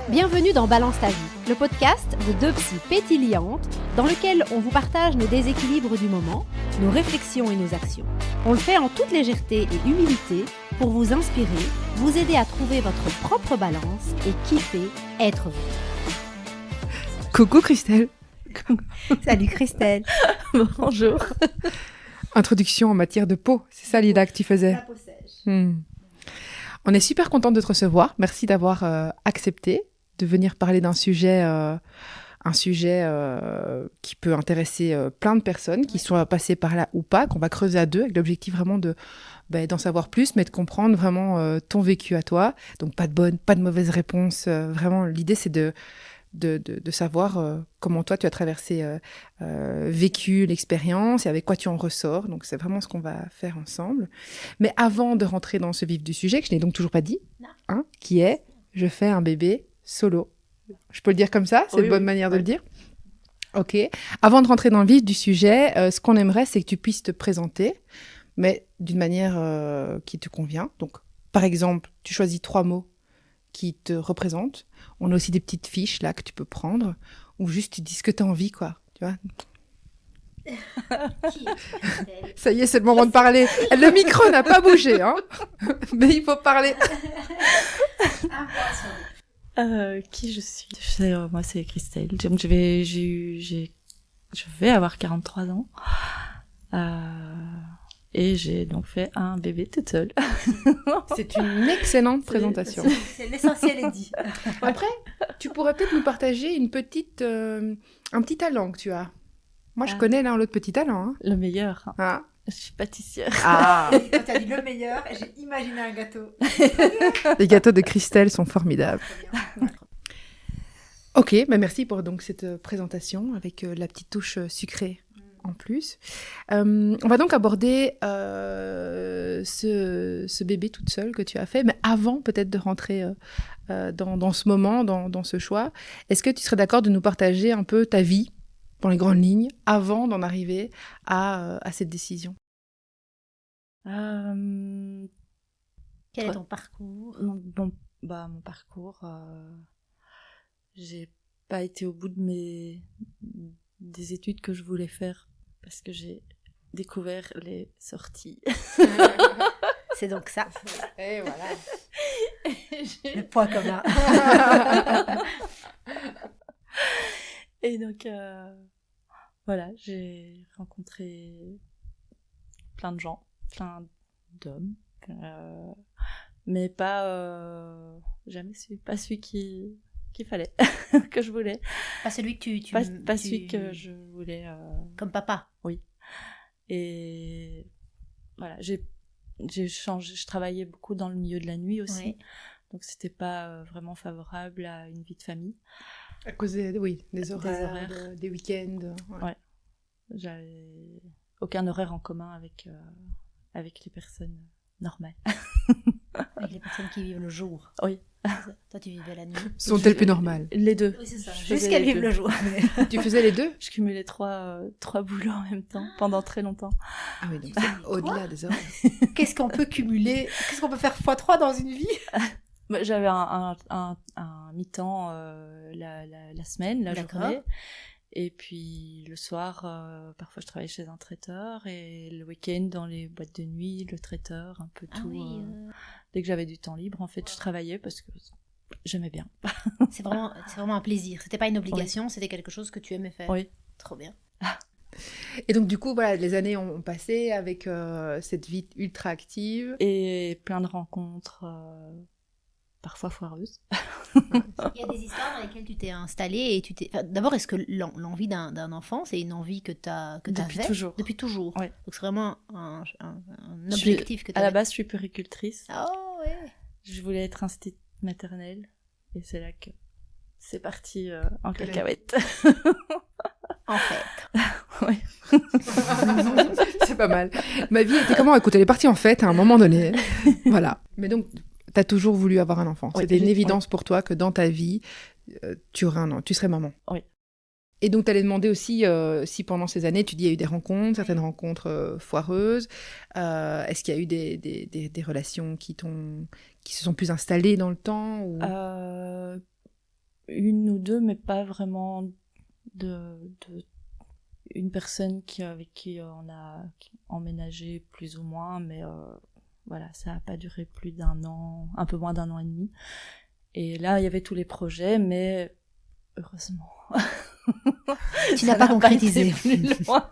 Bienvenue dans Balance ta vie, le podcast de deux psys pétillantes dans lequel on vous partage nos déséquilibres du moment, nos réflexions et nos actions. On le fait en toute légèreté et humilité pour vous inspirer, vous aider à trouver votre propre balance et kiffer être vous. Coucou Christelle. Salut Christelle. Bonjour. Introduction en matière de peau, c'est ça Lila que tu faisais. La peau sèche. On est super contente de te recevoir. Merci d'avoir accepté de venir parler d'un sujet, qui peut intéresser plein de personnes qui sont passées par là ou pas, qu'on va creuser à deux avec l'objectif vraiment d'en savoir plus, mais de comprendre vraiment ton vécu à toi. Donc pas de bonne, pas de mauvaise réponse. Vraiment, l'idée c'est de savoir comment toi tu as traversé, vécu l'expérience et avec quoi tu en ressors. Donc c'est vraiment ce qu'on va faire ensemble. Mais avant de rentrer dans ce vif du sujet, que je n'ai donc toujours pas dit, qui est « Je fais un bébé solo ». Je peux le dire comme ça? C'est une bonne manière de le dire? Ok. Avant de rentrer dans le vif du sujet, ce qu'on aimerait, c'est que tu puisses te présenter, mais d'une manière qui te convient. Donc, par exemple, tu choisis 3 mots qui te représentent. On a aussi des petites fiches là que tu peux prendre, ou juste tu dis ce que tu as envie, quoi. Tu vois? Ça y est, c'est le moment de parler. Le micro n'a pas bougé, hein. Mais il faut parler. Qui je suis? Moi, c'est Christelle. Donc, je vais avoir 43 ans. Et j'ai donc fait un bébé toute seule. C'est une excellente présentation. C'est l'essentiel est dit. Après, tu pourrais peut-être nous partager un petit talent que tu as. Moi, je connais l'un l'autre petit talent. Hein. Le meilleur. Ah. Je suis pâtissière. Ah. Quand tu as dit le meilleur, j'ai imaginé un gâteau. Les gâteaux de Christelle sont formidables. Ok, bah merci pour donc cette présentation avec la petite touche sucrée en plus. On va donc aborder ce bébé toute seule que tu as fait, mais avant peut-être de rentrer dans ce moment, dans ce choix, est-ce que tu serais d'accord de nous partager un peu ta vie dans les grandes lignes avant d'en arriver à cette décision? Quel est ton parcours? Mon parcours, j'ai pas été au bout des études que je voulais faire parce que j'ai découvert les sorties. C'est donc ça. Et voilà. Le point commun. Et donc, voilà, j'ai rencontré plein de gens, plein d'hommes, mais pas celui qu'il fallait, que je voulais. Pas celui que celui que je voulais. Comme papa. Oui. Et voilà, j'ai changé, je travaillais beaucoup dans le milieu de la nuit aussi, oui. Donc c'était pas vraiment favorable à une vie de famille. À cause des horaires. Des week-ends. Ouais. J'avais aucun horaire en commun avec les personnes normales. Avec les personnes qui vivent le jour. Oui. Toi, tu vivais la nuit. Sont-elles plus normales? Les deux. Oui, c'est ça. Jusqu'à vivre le jour. Tu faisais les deux? Je cumulais trois boulots en même temps, pendant très longtemps. Ah oui, donc c'est au-delà des horaires. Qu'est-ce qu'on peut cumuler? Qu'est-ce qu'on peut faire x3 dans une vie? J'avais un mi-temps la semaine, la journée. Et puis le soir, parfois je travaillais chez un traiteur. Et le week-end, dans les boîtes de nuit, le traiteur, un peu tout. Oui, dès que j'avais du temps libre, en fait, je travaillais parce que j'aimais bien. C'est vraiment un plaisir. C'était pas une obligation, oui. C'était quelque chose que tu aimais faire. Oui. Trop bien. Et donc du coup, voilà, les années ont passé avec cette vie ultra active. Et plein de rencontres... parfois foireuse. Il y a des histoires dans lesquelles tu t'es installée et tu t'es... D'abord, est-ce que l'envie d'un enfant, c'est une envie que tu as Depuis toujours. Depuis toujours. Ouais. Donc c'est vraiment un objectif que tu as. À la base, je suis puéricultrice. Oh, ouais. Je voulais être institutrice maternelle. Et c'est là que c'est parti en cacahuète. En fait. Oui. C'est pas mal. Ma vie était comment? Écoute, elle est partie en fait à un moment donné. Voilà. Mais donc... T'as toujours voulu avoir un enfant. Oui, c'était une évidence pour toi que dans ta vie, tu serais maman. Oui. Et donc, t'allais demander aussi si pendant ces années, tu dis, il y a eu des rencontres, certaines rencontres foireuses. Est-ce qu'il y a eu des relations qui se sont plus installées dans le temps ou... une ou deux, mais pas vraiment de une personne avec qui on a emménagé plus ou moins, mais voilà, ça n'a pas duré plus d'un an, un peu moins d'un an et demi. Et là, il y avait tous les projets, mais heureusement. Tu n'as pas concrétisé. Plus loin.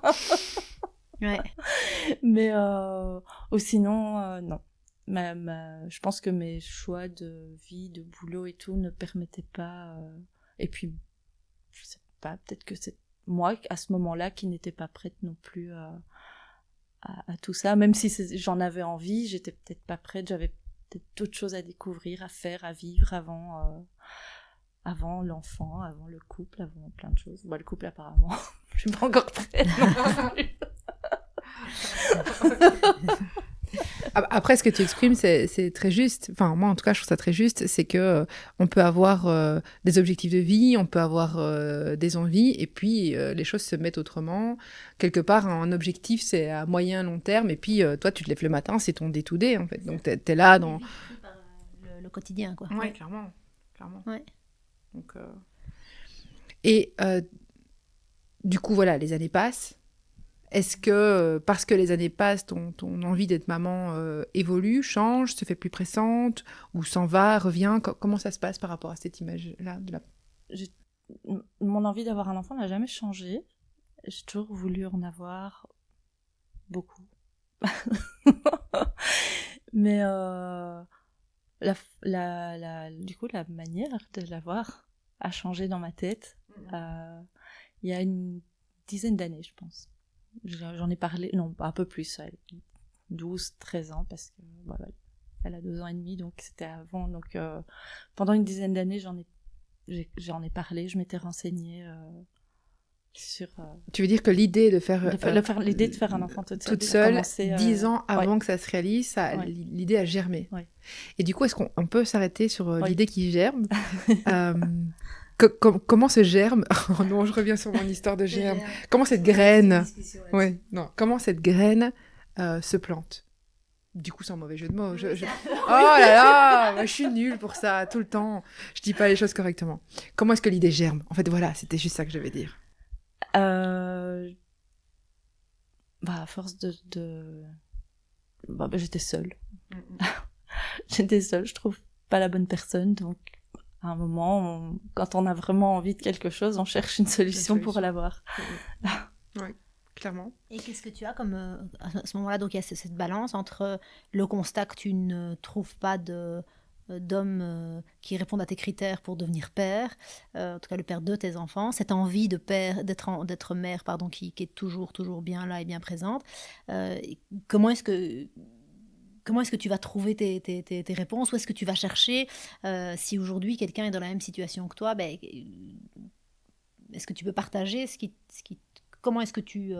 Ouais. Mais ou sinon, non. Je pense que mes choix de vie, de boulot et tout ne permettaient pas. Et puis, je sais pas, peut-être que c'est moi, à ce moment-là, qui n'étais pas prête non plus à tout ça. Même si j'en avais envie, j'étais peut-être pas prête. J'avais peut-être d'autres choses à découvrir, à faire, à vivre avant l'enfant, avant le couple, avant plein de choses. Bon, le couple, apparemment, je suis pas encore prête. Après, ce que tu exprimes, c'est très juste. Enfin, moi, en tout cas, je trouve ça très juste. C'est que on peut avoir des objectifs de vie, on peut avoir des envies, et puis les choses se mettent autrement. Quelque part, un objectif, c'est à moyen, long terme, et puis toi, tu te lèves le matin, c'est ton day to day, en fait. Donc, t'es là dans... Le quotidien, quoi. Ouais, clairement. Ouais. Donc, Et du coup, voilà, les années passent. Est-ce que, parce que les années passent, ton envie d'être maman évolue, change, se fait plus pressante, ou s'en va, revient? Comment ça se passe par rapport à cette image-là Mon envie d'avoir un enfant n'a jamais changé. J'ai toujours voulu en avoir beaucoup. Mais du coup, la manière de l'avoir a changé dans ma tête. Il y a une dizaine d'années, je pense. J'en ai parlé, non, un peu plus, 12, 13 ans, parce que voilà, elle a 2 ans et demi, donc c'était avant. Donc pendant une dizaine d'années, j'en ai parlé, je m'étais renseignée sur... Tu veux dire que l'idée de faire... l'idée de faire un enfant toute seule 10 ans avant que ça se réalise, l'idée a germé. Ouais. Et du coup, est-ce qu'on peut s'arrêter sur l'idée qui germe comment ce germe... Oh non, je reviens sur mon histoire de germe. Comment cette graine... Comment cette graine se plante? Du coup, c'est un mauvais jeu de mots. Oh là là, je suis nulle pour ça, tout le temps. Je dis pas les choses correctement. Comment est-ce que l'idée germe? En fait, voilà, c'était juste ça que je devais dire. À force j'étais seule. J'étais seule, je trouve pas la bonne personne, donc à un moment, quand on a vraiment envie de quelque chose, on cherche une solution pour l'avoir. Oui, clairement. Et qu'est-ce que tu as comme... à ce moment-là, donc il y a cette balance entre le constat que tu ne trouves pas d'hommes qui répondent à tes critères pour devenir père, en tout cas le père de tes enfants, cette envie d'être mère, qui est toujours bien là et bien présente. Comment est-ce que tu vas trouver tes réponses? Où est-ce que tu vas chercher? Si aujourd'hui quelqu'un est dans la même situation que toi, est-ce que tu peux partager comment est-ce que tu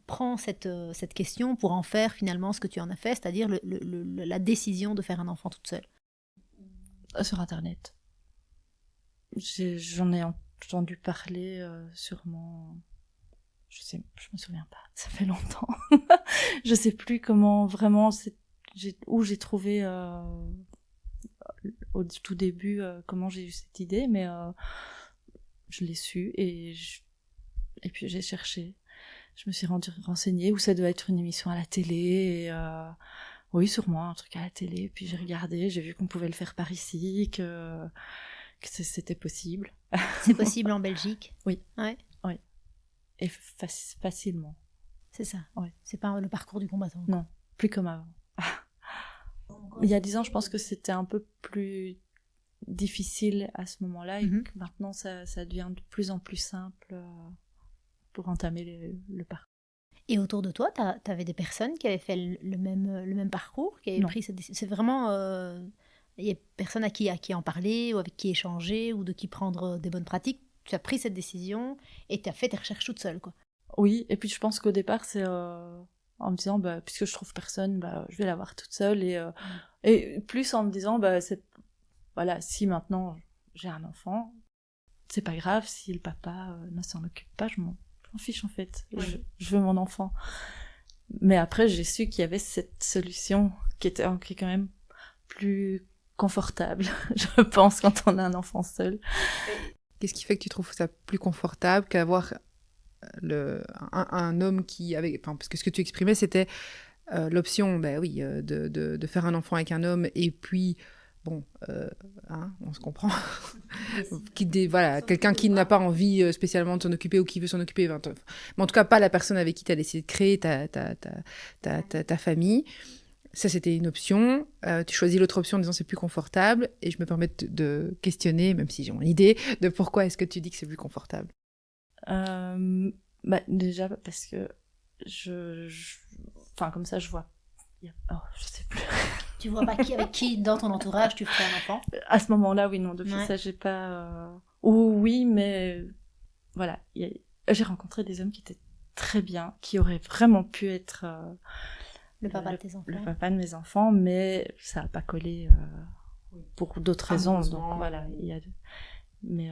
prends cette question pour en faire finalement ce que tu en as fait, c'est-à-dire la décision de faire un enfant toute seule? Sur Internet. J'en ai entendu parler sûrement... Je me souviens pas, ça fait longtemps. Je sais plus comment vraiment où j'ai trouvé au tout début comment j'ai eu cette idée, mais je l'ai su et puis j'ai cherché. Je me suis renseignée où ça devait être une émission à la télé et oui, sûrement un truc à la télé. Puis j'ai regardé, j'ai vu qu'on pouvait le faire par ici, que c'était possible. C'est possible en Belgique? Oui. Ouais. Et facilement. C'est ça. Ouais. C'est pas le parcours du combattant. Non, plus comme avant. Il y a 10 ans, je pense que c'était un peu plus difficile à ce moment-là et que maintenant ça devient de plus en plus simple pour entamer le parcours. Et autour de toi, t'avais des personnes qui avaient fait le même parcours, qui avaient pris cette décision? C'est vraiment... il y a personne à qui en parler ou avec qui échanger ou de qui prendre des bonnes pratiques? Tu as pris cette décision et tu as fait tes recherches toute seule, quoi. Oui, et puis je pense qu'au départ, c'est en me disant, puisque je trouve personne, je vais l'avoir toute seule. Et plus en me disant, si maintenant j'ai un enfant, c'est pas grave si le papa ne s'en occupe pas, je m'en fiche en fait. Oui. Je veux mon enfant. Mais après, j'ai su qu'il y avait cette solution qui est quand même plus confortable, je pense, quand on a un enfant seul. Qu'est-ce qui fait que tu trouves ça plus confortable qu'avoir un homme parce que ce que tu exprimais, c'était l'option, de faire un enfant avec un homme, et puis, bon, on se comprend, quelqu'un qui n'a pas envie spécialement de s'en occuper ou qui veut s'en occuper, mais en tout cas pas la personne avec qui tu as décidé de créer ta famille. Ça, c'était une option. Tu choisis l'autre option en disant c'est plus confortable, et je me permets de questionner, même si j'ai mon idée, de pourquoi est-ce que tu dis que c'est plus confortable. Déjà parce que enfin, comme ça, je vois. Je sais plus. Tu vois pas avec qui dans ton entourage tu ferais un enfant? À ce moment-là, oui, non. Depuis ça, j'ai pas. Oui, mais voilà. J'ai rencontré des hommes qui étaient très bien, qui auraient vraiment pu être le papa de tes enfants. Le papa de mes enfants, mais ça n'a pas collé pour d'autres raisons. Donc voilà, mais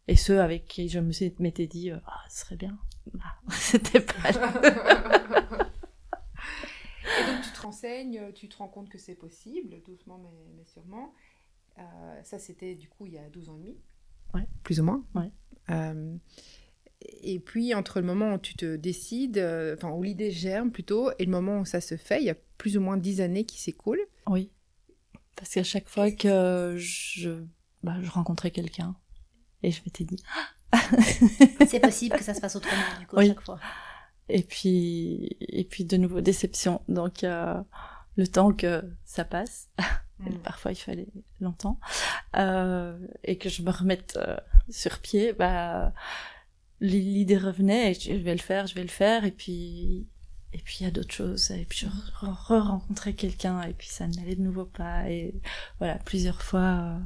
et ceux avec qui je m'étais dit, ce serait bien. C'était pas. Et donc tu te renseignes, tu te rends compte que c'est possible, doucement mais sûrement. Ça, c'était du coup il y a 12 ans et demi. Ouais. Plus ou moins. Ouais. Et puis, entre le moment où tu te décides, où l'idée germe plutôt, et le moment où ça se fait, il y a plus ou moins 10 années qui s'écoulent. Oui. Parce qu'à chaque fois que je rencontrais quelqu'un, et je m'étais dit... c'est possible que ça se passe autrement, du coup, oui. à chaque fois. Et puis de nouveau, déception. Donc, le temps que ça passe, et parfois il fallait longtemps, et que je me remette sur pied, l'idée revenait, et je vais le faire, et puis il y a d'autres choses, et puis je re-rencontrais quelqu'un, et puis ça n'allait de nouveau pas, et voilà, plusieurs fois.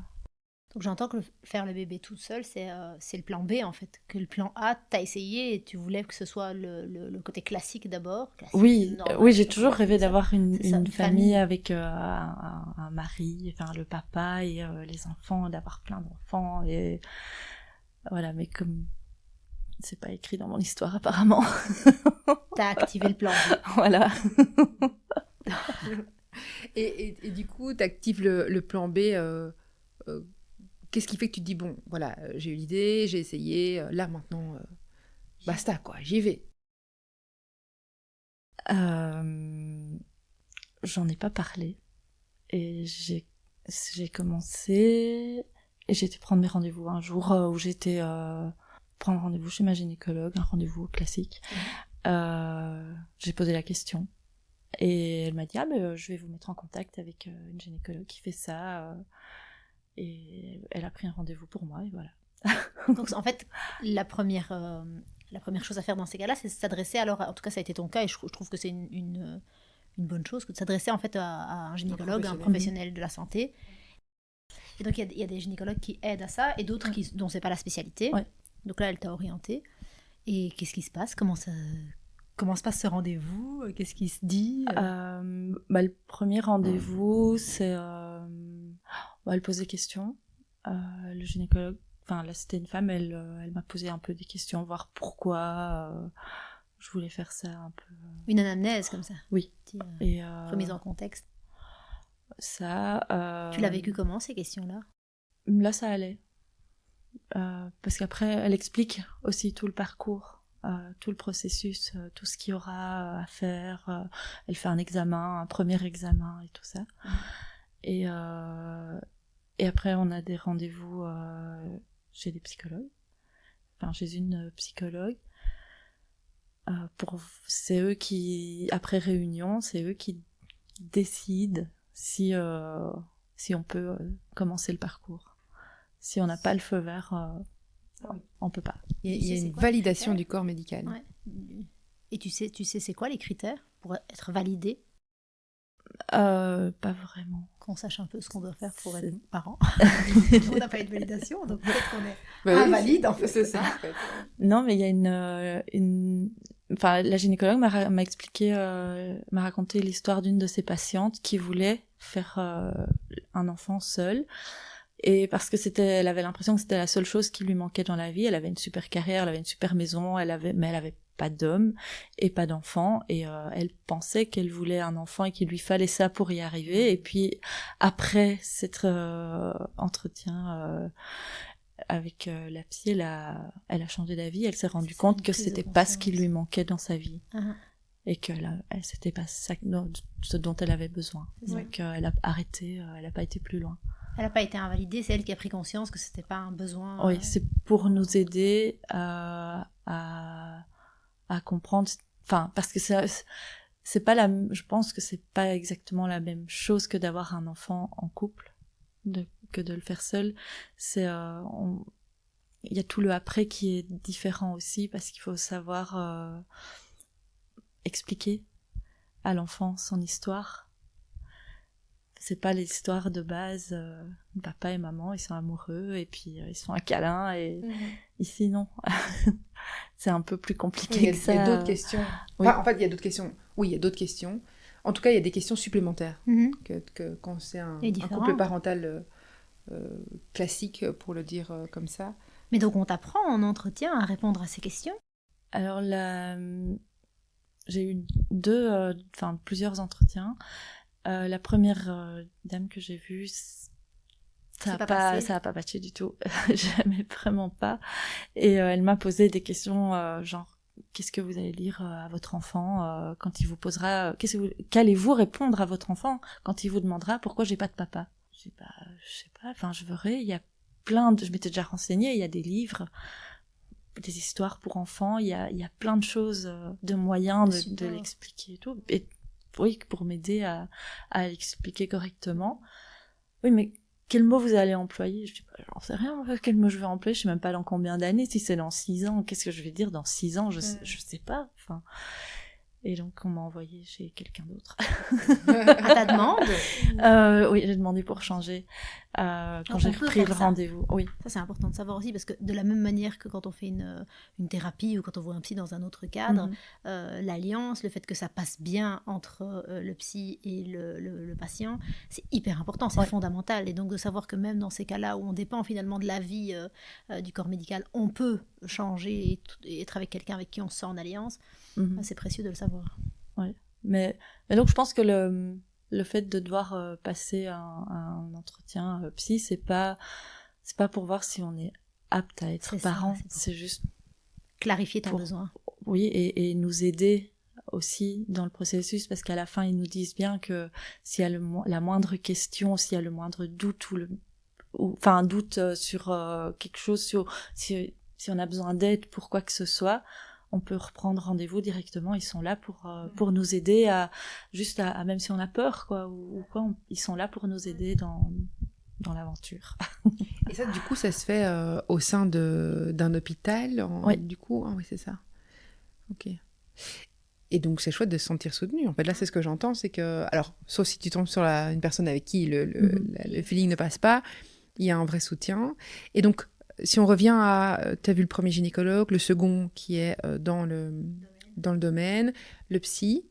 Donc j'entends que faire le bébé toute seule, c'est le plan B en fait, que le plan A, t'as essayé et tu voulais que ce soit le côté classique d'abord. Oui, j'ai toujours rêvé d'avoir une famille avec un mari, enfin le papa et les enfants, d'avoir plein d'enfants, et voilà, mais comme c'est pas écrit dans mon histoire apparemment. T'as activé le plan B. Voilà. et du coup, t'actives le plan B. Qu'est-ce qui fait que tu te dis, bon, voilà, j'ai eu l'idée, j'ai essayé, là maintenant, basta quoi, j'y vais. J'en ai pas parlé, et j'ai commencé, et j'ai été prendre mes rendez-vous un jour où j'étais prendre rendez-vous chez ma gynécologue, un rendez-vous classique. J'ai posé la question, et elle m'a dit je vais vous mettre en contact avec une gynécologue qui fait ça, et elle a pris un rendez-vous pour moi, et voilà. Donc en fait, la première chose à faire dans ces cas-là, c'est s'adresser, alors en tout cas ça a été ton cas, et je trouve que c'est une bonne chose, que de s'adresser en fait à un gynécologue, un professionnel de la santé. Et donc il y a des gynécologues qui aident à ça, et d'autres dont c'est pas la spécialité. Ouais. Donc là, elle t'a orienté. Et qu'est-ce qui se passe? Comment se passe ce rendez-vous? Qu'est-ce qui se dit? Le premier rendez-vous, c'est... elle pose des questions. Le gynécologue, enfin là c'était une femme, elle m'a posé un peu des questions, voir pourquoi je voulais faire ça un peu... Une anamnèse comme ça? Oui. Et remise en contexte. Ça... Tu l'as vécu comment, ces questions-là? Là, ça allait. Parce qu'après, elle explique aussi tout le parcours, tout le processus, tout ce qu'il y aura à faire. Elle fait un premier examen et tout ça. Et après, on a des rendez-vous chez des psychologues, enfin chez une psychologue. C'est eux qui, après réunion, c'est eux qui décident si on peut commencer le parcours. Si on n'a pas le feu vert, on peut pas. Il y a une validation du corps médical. Ouais. Et tu sais c'est quoi les critères pour être validé? Pas vraiment. Qu'on sache un peu ce qu'on doit faire pour être parent. On n'a pas eu de validation, donc peut-être qu'on est invalide en fait. C'est ça en fait. Non, mais il y a Enfin, la gynécologue m'a expliqué, m'a raconté l'histoire d'une de ses patientes qui voulait faire un enfant seule. Et parce que elle avait l'impression que c'était la seule chose qui lui manquait dans la vie. Elle avait une super carrière, elle avait une super maison, mais elle avait pas d'homme et pas d'enfant, et elle pensait qu'elle voulait un enfant et qu'il lui fallait ça pour y arriver. Et puis après cet entretien avec la psy, elle a changé d'avis. Elle s'est rendue compte que c'était pas ce qui lui manquait dans sa vie. Et que c'était pas ça ce dont elle avait besoin. Donc elle a arrêté, elle a pas été plus loin. Elle n'a pas été invalidée, c'est elle qui a pris conscience que c'était pas un besoin. Oui, c'est pour nous aider à comprendre, enfin, parce que c'est pas je pense que c'est pas exactement la même chose que d'avoir un enfant en couple, que de le faire seul. Il y a tout le après qui est différent aussi, parce qu'il faut savoir expliquer à l'enfant son histoire. C'est pas l'histoire de base, papa et maman, ils sont amoureux, et puis ils sont un câlin, et ici, non. C'est un peu plus compliqué que ça. Il y a d'autres questions. Oui. Enfin, en fait, il y a d'autres questions. Oui, il y a d'autres questions. En tout cas, il y a des questions supplémentaires que quand c'est un couple parental classique, pour le dire comme ça. Mais donc, on t'apprend en entretien à répondre à ces questions? Alors, j'ai eu plusieurs entretiens. La première dame que j'ai vue, ça a pas matché du tout. Jamais, vraiment pas. Et elle m'a posé des questions genre, qu'est-ce que vous allez dire à votre enfant quand il vous posera, qu'allez-vous répondre à votre enfant quand il vous demandera pourquoi j'ai pas de papa? Je sais pas, enfin je verrai, il y a je m'étais déjà renseignée, il y a des livres, des histoires pour enfants, il y a plein de choses, de moyens de l'expliquer et tout. Et oui, pour m'aider à l'expliquer correctement. Oui, mais quel mot vous allez employer? Je dis, j'en sais rien, quel mot je vais employer, je sais même pas dans combien d'années, si c'est dans 6 ans, qu'est-ce que je vais dire dans 6 ans, je sais pas, enfin. Et donc, on m'a envoyé chez quelqu'un d'autre. À ta demande? Oui, j'ai demandé pour changer quand j'ai repris le rendez-vous. Oui. Ça, c'est important de savoir aussi, parce que de la même manière que quand on fait une thérapie ou quand on voit un psy dans un autre cadre, l'alliance, le fait que ça passe bien entre le psy et le patient, c'est hyper important, c'est fondamental. Et donc, de savoir que même dans ces cas-là où on dépend finalement de l'avis du corps médical, on peut changer et être avec quelqu'un avec qui on se sent en alliance. C'est précieux de le savoir. Ouais. Mais donc je pense que le fait de devoir passer un entretien psy, c'est pas pour voir si on est apte à être parent, c'est juste clarifier ton besoin. Oui, et nous aider aussi dans le processus, parce qu'à la fin ils nous disent bien que s'il y a la moindre question, s'il y a le moindre doute un doute sur quelque chose, si on a besoin d'aide pour quoi que ce soit, on peut reprendre rendez-vous directement. Ils sont là pour nous aider à même si on a peur, quoi, ou quoi, ils sont là pour nous aider dans l'aventure. Et ça, du coup, ça se fait au sein d'un hôpital, oui. Du coup, oui, c'est ça. Ok. Et donc, c'est chouette de se sentir soutenu. En fait, là, c'est ce que j'entends, c'est que, alors, sauf si tu tombes sur une personne avec qui le feeling ne passe pas, il y a un vrai soutien. Et donc, si on revient tu as vu le premier gynécologue, le second qui est dans le domaine, le psy,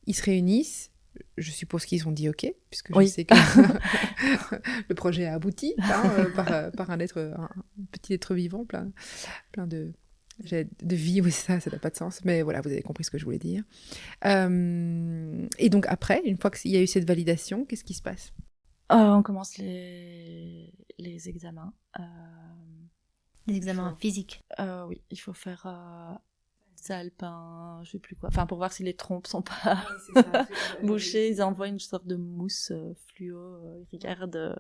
ils se réunissent. Je suppose qu'ils ont dit OK, puisque je sais que le projet a abouti par un petit être vivant, plein de vie. Oui, ça n'a pas de sens, mais voilà, vous avez compris ce que je voulais dire. Et donc après, une fois qu'il y a eu cette validation, qu'est-ce qui se passe? On commence les examens. Les examens physiques. Oui, il faut faire alpin, je sais plus quoi. Enfin, pour voir si les trompes sont pas bouchées, ils envoient une sorte de mousse fluo. Ils regardent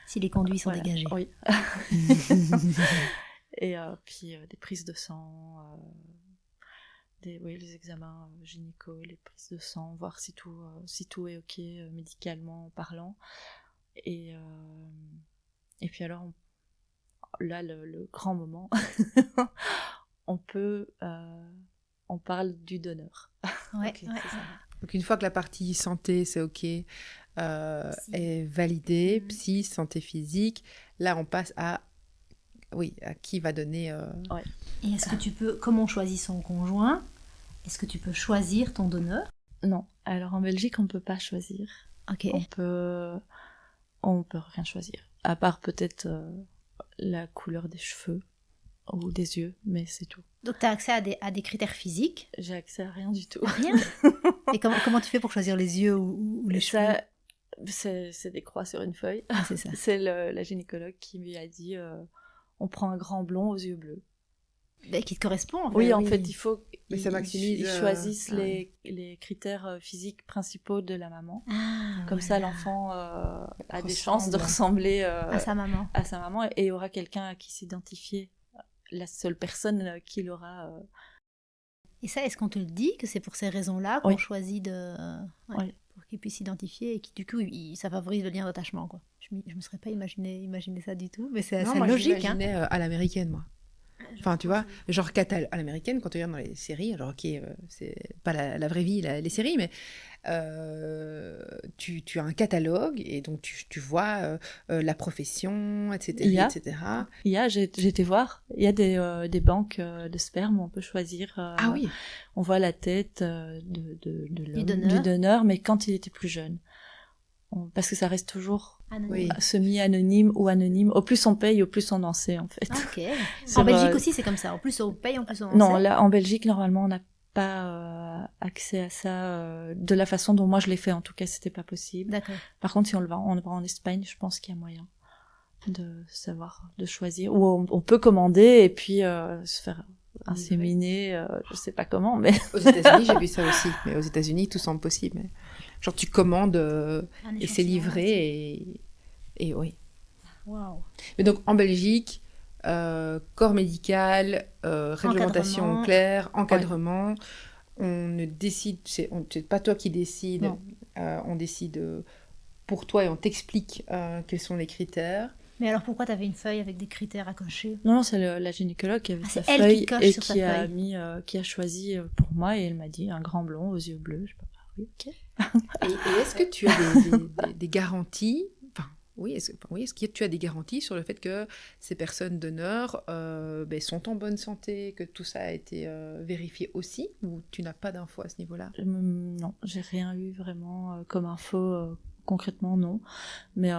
si les conduits sont dégagés. Oui. Et puis des prises de sang, les examens gynéco, les prises de sang, voir si tout est ok médicalement parlant. Et puis alors, là, le grand moment, on parle du donneur. Ouais, okay, c'est ça. Donc une fois que la partie santé, c'est ok, est validée, psy, santé physique, là on passe à qui va donner... Et est-ce que tu peux, comme on choisit son conjoint, est-ce que tu peux choisir ton donneur? Non, alors en Belgique on peut pas choisir. Ok. On peut rien choisir, à part peut-être la couleur des cheveux ou des yeux, mais c'est tout. Donc, tu as accès à des critères physiques? J'ai accès à rien du tout. Rien? Et comment tu fais pour choisir les yeux ou les cheveux? C'est des croix sur une feuille. Ah, c'est ça. C'est la gynécologue qui lui a dit on prend un grand blond aux yeux bleus. Qui te correspond, en fait. Oui, en fait, il faut Mais ça maximise, ils choisissent ouais. les critères physiques principaux de la maman. Ah, Comme ça, voilà. l'enfant a des Ressemble. chances de ressembler À sa maman. à sa maman et il y aura quelqu'un à qui s'identifier. La seule personne qui l'aura. Et ça, est-ce qu'on te le dit, que c'est pour ces raisons-là qu'on Oui. choisit de... Oui. Pour qu'il puisse s'identifier et qui, du coup, ça favorise le lien d'attachement, quoi. Je me serais pas imaginé ça du tout, mais c'est Non, assez moi, logique, hein. j'imaginais à l'américaine, moi. Enfin, tu vois, genre à l'américaine, quand tu regardes dans les séries, alors ok, c'est pas la vraie vie, les séries, mais tu as un catalogue et donc tu vois la profession, etc. J'ai été voir, il y a des banques de sperme où on peut choisir. Ah oui. On voit la tête de l'homme, donneur. du donneur, mais quand il était plus jeune. Parce que ça reste toujours Oui. semi-anonyme ou anonyme. Au plus on paye, au plus on en sait, en fait. Ok. Sur, En Belgique aussi, c'est comme ça. En plus, on paye, en plus on en Non, sait. là, en Belgique, normalement, on n'a pas accès à ça de la façon dont moi je l'ai fait. En tout cas, c'était pas possible. D'accord. Par contre, si on le va en Espagne, je pense qu'il y a moyen de savoir, de choisir. Ou on peut commander et puis se faire inséminer, je sais pas comment, mais... Aux États-Unis, j'ai vu ça aussi. Mais aux États-Unis, tout semble possible. Mais... Genre, tu commandes et c'est livré et oui. Waouh. Mais donc, en Belgique, corps médical, réglementation Encadrement. claire, encadrement. On ne décide, c'est pas toi qui décide, Non. on décide pour toi et on t'explique quels sont les critères. Mais alors, pourquoi tu avais une feuille avec des critères à cocher? Non, c'est la gynécologue qui avait Ah, sa c'est elle feuille qui coche et sur sa qui a feuille. qui a choisi pour moi et elle m'a dit un grand blond aux yeux bleus. Je sais pas, oui, ok. Et est-ce que tu as des garanties? Est-ce que tu as des garanties sur le fait que ces personnes donneurs sont en bonne santé, que tout ça a été vérifié aussi, ou tu n'as pas d'infos à ce niveau-là? Non, j'ai rien eu vraiment comme info concrètement, non. Mais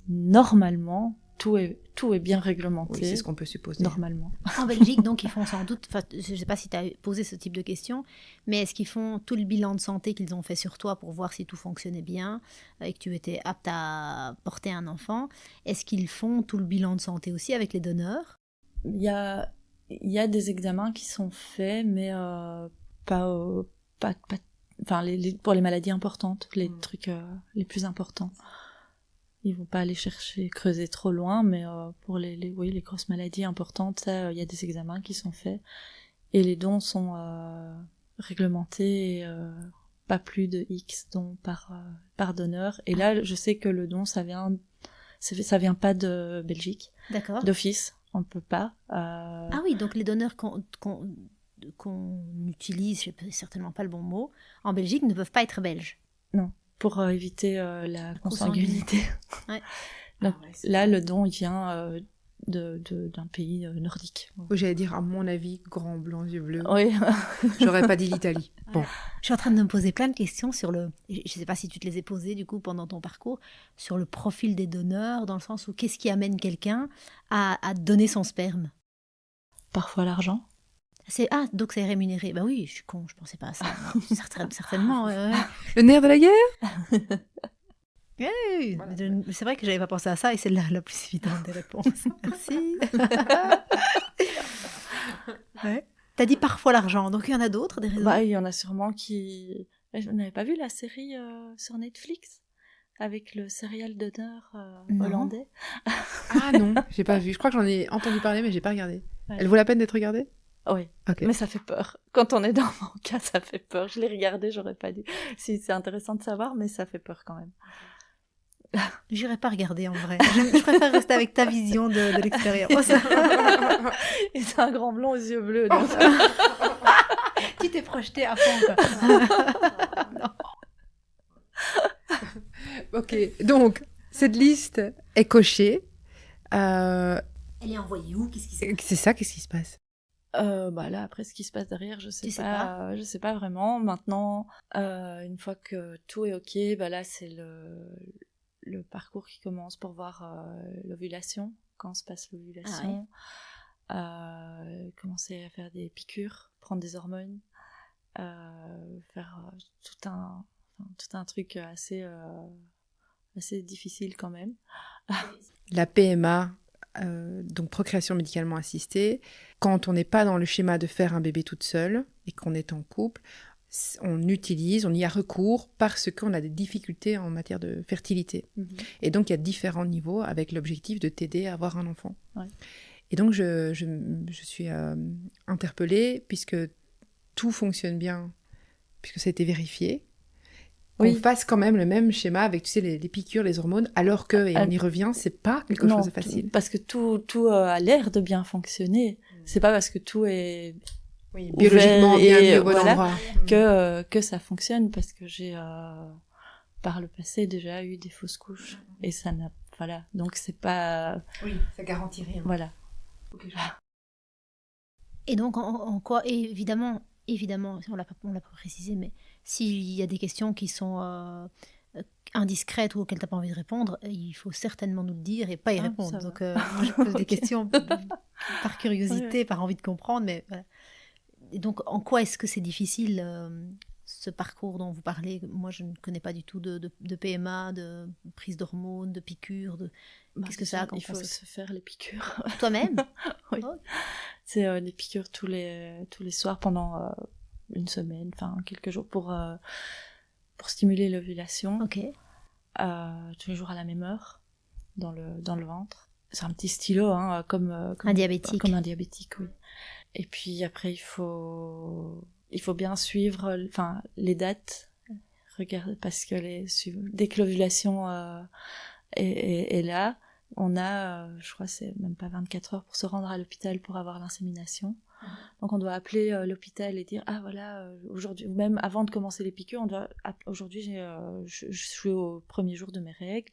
normalement, tout est bien réglementé. Oui, c'est ce qu'on peut supposer. Normalement. En Belgique, donc, ils font sans doute, je ne sais pas si tu as posé ce type de question, mais est-ce qu'ils font tout le bilan de santé qu'ils ont fait sur toi pour voir si tout fonctionnait bien et que tu étais apte à porter un enfant? Est-ce qu'ils font tout le bilan de santé aussi avec les donneurs? Il y a des examens qui sont faits, mais pas enfin, pour les maladies importantes, les trucs les plus importants. Ils vont pas aller creuser trop loin, mais pour les grosses maladies importantes, ça, il y a des examens qui sont faits. Et les dons sont réglementés, pas plus de X dons par donneur. Et là, je sais que le don, ça vient pas de Belgique, D'accord. d'office, on peut pas. Ah oui, donc les donneurs qu'on utilise, je sais certainement pas le bon mot, en Belgique ne peuvent pas être belges. Non. Pour éviter la consanguinité. Ouais. Donc là, le don, il vient d'un pays nordique. J'allais dire, à mon avis, grand blanc, yeux bleus. Oui. J'aurais pas dit l'Italie. Bon. Je suis en train de me poser plein de questions sur je ne sais pas si tu te les ai posées du coup pendant ton parcours, sur le profil des donneurs, dans le sens où qu'est-ce qui amène quelqu'un à donner son sperme? Parfois l'argent. Donc c'est rémunéré. Bah oui, je suis con, je pensais pas à ça. Certainement. Le nerf de la guerre? Oui, Voilà. c'est vrai que j'avais pas pensé à ça et c'est la plus évidente des réponses. Merci. Ouais. T'as dit parfois l'argent, donc il y en a d'autres, des raisons? Bah, il y en a sûrement qui... Vous n'avez pas vu la série sur Netflix avec le serial donneur Non. hollandais? Ah non, j'ai pas vu. Je crois que j'en ai entendu parler, mais j'ai pas regardé. Ouais. Elle vaut la peine d'être regardée? Oui, Ok. mais ça fait peur. Quand on est dans mon cas, ça fait peur. Je l'ai regardé, j'aurais pas dit. Si, c'est intéressant de savoir, mais ça fait peur quand même. J'irai pas regarder en vrai. Je préfère rester avec ta vision de l'expérience. Et c'est un grand blond aux yeux bleus. Donc... Tu t'es projeté à fond, quoi. Ok, donc, cette liste est cochée. Elle est envoyée où? Qu'est-ce qui se passe? C'est ça, qu'est-ce qui se passe? Bah là, après, ce qui se passe derrière, je sais Tu sais pas. Je sais pas vraiment. Maintenant, une fois que tout est ok, bah là, c'est le parcours qui commence pour voir l'ovulation, quand se passe l'ovulation. commencer à faire des piqûres, prendre des hormones, faire tout un truc assez difficile quand même. La PMA, donc procréation médicalement assistée, quand on n'est pas dans le schéma de faire un bébé toute seule et qu'on est en couple, on y a recours parce qu'on a des difficultés en matière de fertilité. Et donc, il y a différents niveaux avec l'objectif de t'aider à avoir un enfant. Ouais. Et donc, je suis interpellée puisque tout fonctionne bien, puisque ça a été vérifié, qu'on fasse quand même le même schéma avec, tu sais, les piqûres, les hormones, alors que, et on y revient, c'est pas quelque chose de facile. Parce que tout a l'air de bien fonctionner. C'est pas parce que tout est biologiquement bien mis au bon endroit que ça fonctionne, parce que j'ai par le passé déjà eu des fausses couches et ça n'a donc c'est pas ça garantit rien. Voilà. Okay, et donc en quoi, évidemment on l'a pas précisé, mais s'il y a des questions qui sont indiscrètes ou auxquelles t'as pas envie de répondre, il faut certainement nous le dire et pas y répondre. Donc moi je pose des questions par curiosité, par envie de comprendre, mais voilà. Et donc, en quoi est-ce que c'est difficile, ce parcours dont vous parlez? Moi, je ne connais pas du tout de PMA, de prise d'hormones, de piqûres. Qu'est-ce que ça a quand il faut se faire les piqûres. Toi-même? Oui. Oh. C'est les piqûres tous les soirs pendant une semaine, enfin quelques jours pour stimuler l'ovulation. Ok. Tous les jours à la même heure, dans le ventre. C'est un petit stylo, hein, comme un diabétique. Comme un diabétique, oui. Et puis après, il faut bien suivre, les dates. Regarde, parce que dès que l'ovulation est là, on a, je crois, c'est même pas 24 heures pour se rendre à l'hôpital pour avoir l'insémination. Donc on doit appeler l'hôpital et dire voilà, aujourd'hui, ou même avant de commencer les piqûres, aujourd'hui je suis au premier jour de mes règles,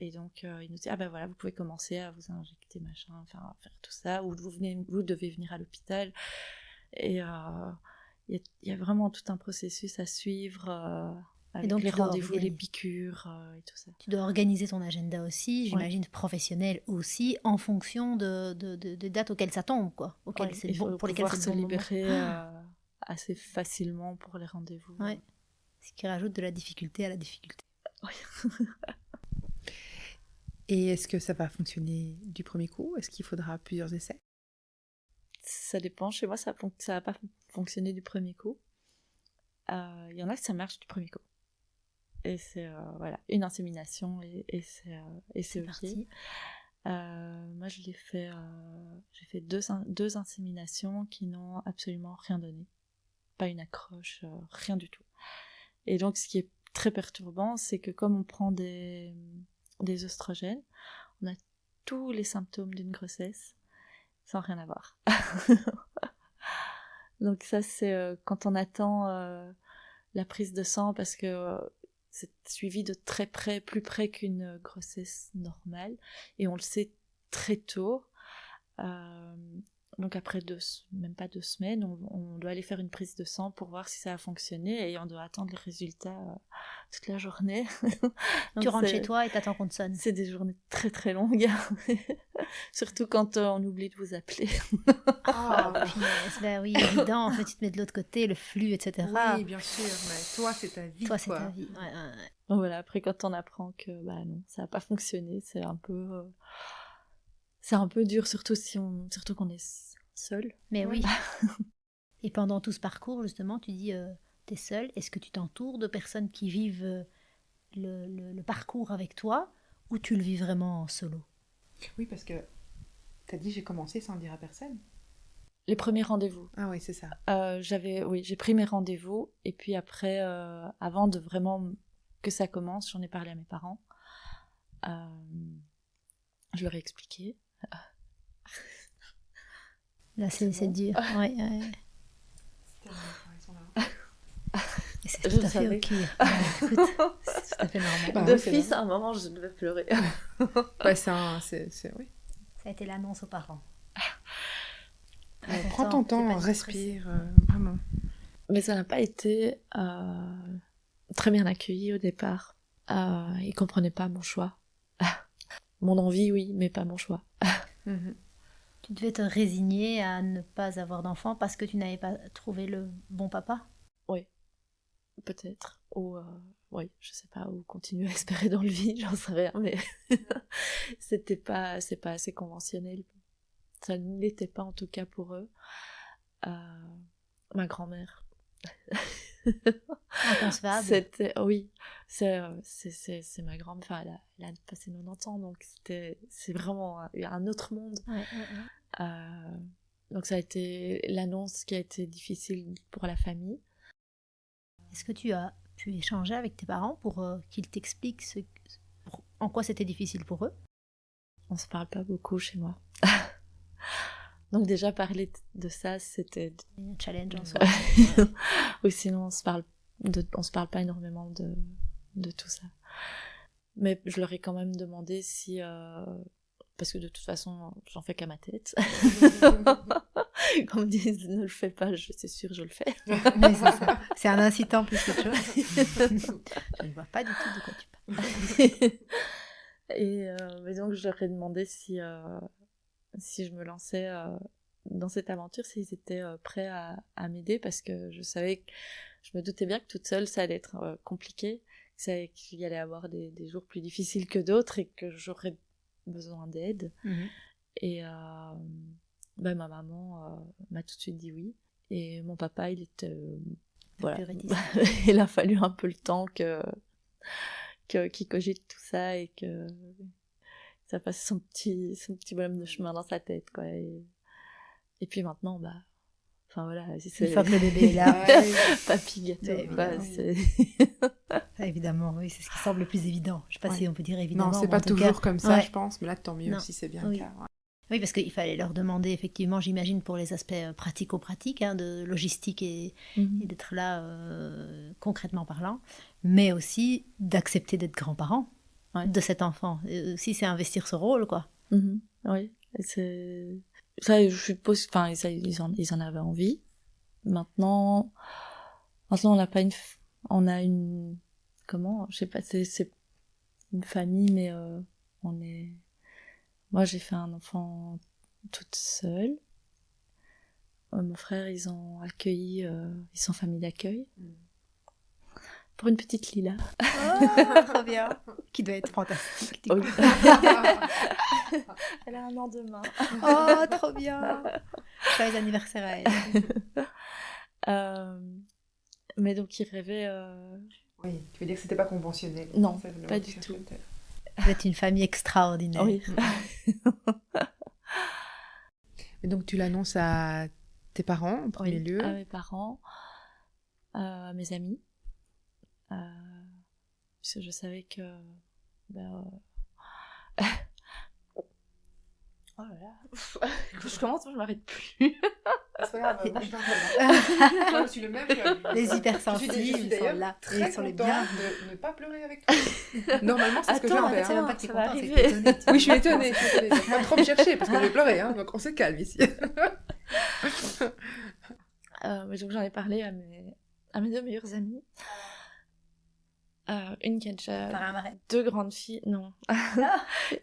et donc il nous dit voilà, vous pouvez commencer à vous injecter machin, à faire tout ça, ou vous devez venir à l'hôpital. Et il y a vraiment tout un processus à suivre. Avec les rendez-vous, les piqûres et tout ça. Tu dois organiser ton agenda aussi, j'imagine, professionnel aussi, en fonction de dates auxquelles ça tombe, quoi. Auxquelles c'est bon, pour lesquelles c'est se libérer assez facilement pour les rendez-vous. Ouais. Ce qui rajoute de la difficulté à la difficulté. Oui. Et est-ce que ça va fonctionner du premier coup? Est-ce qu'il faudra plusieurs essais? Ça dépend. Chez moi, ça va pas fonctionner du premier coup. Il y en a que ça marche du premier coup. Et c'est une insémination et c'est parti. Moi j'ai fait deux inséminations qui n'ont absolument rien donné, pas une accroche, rien du tout. Et donc ce qui est très perturbant, c'est que comme on prend des oestrogènes, on a tous les symptômes d'une grossesse sans rien avoir. Donc ça c'est quand on attend la prise de sang, parce que c'est suivi de très près, plus près qu'une grossesse normale, et on le sait très tôt. Donc après même pas 2 semaines, on doit aller faire une prise de sang pour voir si ça a fonctionné, et on doit attendre les résultats toute la journée. Tu rentres chez toi et t'attends qu'on te sonne. C'est des journées très très longues, surtout quand on oublie de vous appeler. Oui, évident, en fait tu te mets de l'autre côté, le flux, etc. Oui, bien sûr, mais toi c'est ta vie. C'est ta vie, ouais. Donc voilà, après quand on apprend que non, ça n'a pas fonctionné, c'est un peu dur, surtout qu'on est seul. Mais oui. Et pendant tout ce parcours, justement, tu dis t'es seule. Est-ce que tu t'entoures de personnes qui vivent le parcours avec toi, ou tu le vis vraiment en solo? Oui, parce que t'as dit j'ai commencé sans dire à personne. Les premiers rendez-vous. Ah oui, c'est ça. J'ai pris mes rendez-vous, et puis après, avant de vraiment que ça commence, j'en ai parlé à mes parents. Je leur ai expliqué. Là, c'est dur. Ouais. C'est tout à fait ok. Écoute, c'est tout à fait normal. D'office, à un moment, je devais pleurer. Oui. Ça a été l'annonce aux parents. Prends ton temps, respire, vraiment. Mais ça n'a pas été très bien accueilli au départ. Ils comprenaient pas mon choix. Mon envie, oui, mais pas mon choix. Tu devais te résigner à ne pas avoir d'enfant parce que tu n'avais pas trouvé le bon papa? Oui, peut-être. Ou, oui, je sais pas, ou continuer à espérer dans le vide, j'en sais rien, mais c'est pas assez conventionnel. Ça ne l'était pas en tout cas pour eux. Ma grand-mère. Inconcevable. Oui, c'est ma grand-mère, enfin, elle a passé 90 ans, donc c'est vraiment un autre monde. Ouais. Donc ça a été l'annonce qui a été difficile pour la famille. Est-ce que tu as pu échanger avec tes parents pour qu'ils t'expliquent en quoi c'était difficile pour eux? On se parle pas beaucoup chez moi. Donc déjà parler de ça, c'était un challenge en soi. Oui, sinon on se parle pas énormément de tout ça. Mais je leur ai quand même demandé si parce que de toute façon, j'en fais qu'à ma tête. Quand on me dit ne le fais pas, c'est sûr je le fais. Mais c'est ça. C'est un incitant plus qu'autre chose. Je ne vois pas du tout de quoi tu parles. Mais donc je leur ai demandé si je me lançais dans cette aventure, s'ils étaient prêts à m'aider, parce que je me doutais bien que toute seule ça allait être compliqué, qu'il y allait avoir des jours plus difficiles que d'autres et que j'aurais besoin d'aide. Et ma maman m'a tout de suite dit oui, et mon papa il était voilà. Il a fallu un peu le temps qu'il cogite tout ça et que ça fasse son petit bonhomme de chemin dans sa tête, quoi. Et puis maintenant, enfin voilà, une fois que le bébé est là, papy gâteau, évidemment, oui, c'est ce qui semble le plus évident. Je sais pas si on peut dire évidemment. Non, c'est pas toujours comme ça, je pense, mais là tant mieux si c'est bien le cas. Oui, parce qu'il fallait leur demander, effectivement, j'imagine, pour les aspects pratico-pratiques, de logistique et d'être là concrètement parlant, mais aussi d'accepter d'être grands-parents de cet enfant. Aussi, c'est investir ce rôle, quoi. Oui, ça, je suppose, enfin, ils en avaient envie. Maintenant, on n'a pas on a une, comment, je sais pas, c'est une famille, mais moi j'ai fait un enfant toute seule. Mon frère, ils ont accueilli, ils sont famille d'accueil. Pour une petite Lila. Oh, trop bien. Qui doit être fantastique. Oui. Elle a un an demain. Oh, trop bien. Joyeux anniversaire à elle. Mais donc, il rêvait... Oui, tu veux dire que c'était pas conventionnel. Non, pas du tout. Vous êtes une famille extraordinaire. Oui. Et donc, tu l'annonces à tes parents en premier lieu? À mes parents, à mes amis. Parce que je savais que... Oh là là. Quand je commence, je m'arrête plus. C'est pas grave, moi je t'en je suis le même. Les hypersensibles, ils sont là. Très ils sont les contente biens. de ne pas pleurer avec toi. Normalement, c'est ce que je vais C'est faire. même pas que tu es ça va content, c'est que arriver. tu es étonnée. Oui, je suis étonnée. Donc, pas trop me chercher parce que je vais pleurer, hein, donc on se calme ici. Mais donc j'en ai parlé à mes deux meilleures amies. Une qui a déjà Par un marais. 2 grandes filles, non.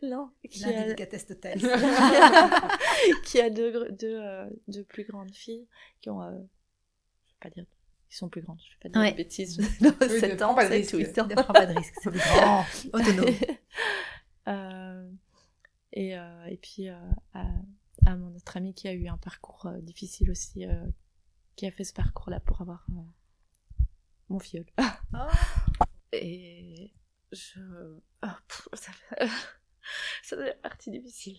Non. Qui a deux plus grandes filles qui ont, je vais pas dire, ils sont plus grandes, je vais pas dire de bêtises. 7 ans, 7 ou 8 ans. Ne prends pas de risque, c'est des grands, autonomes. Et puis à mon autre amie qui a eu un parcours difficile aussi, qui a fait ce parcours-là pour avoir mon filleul. Et ça devient partie difficile.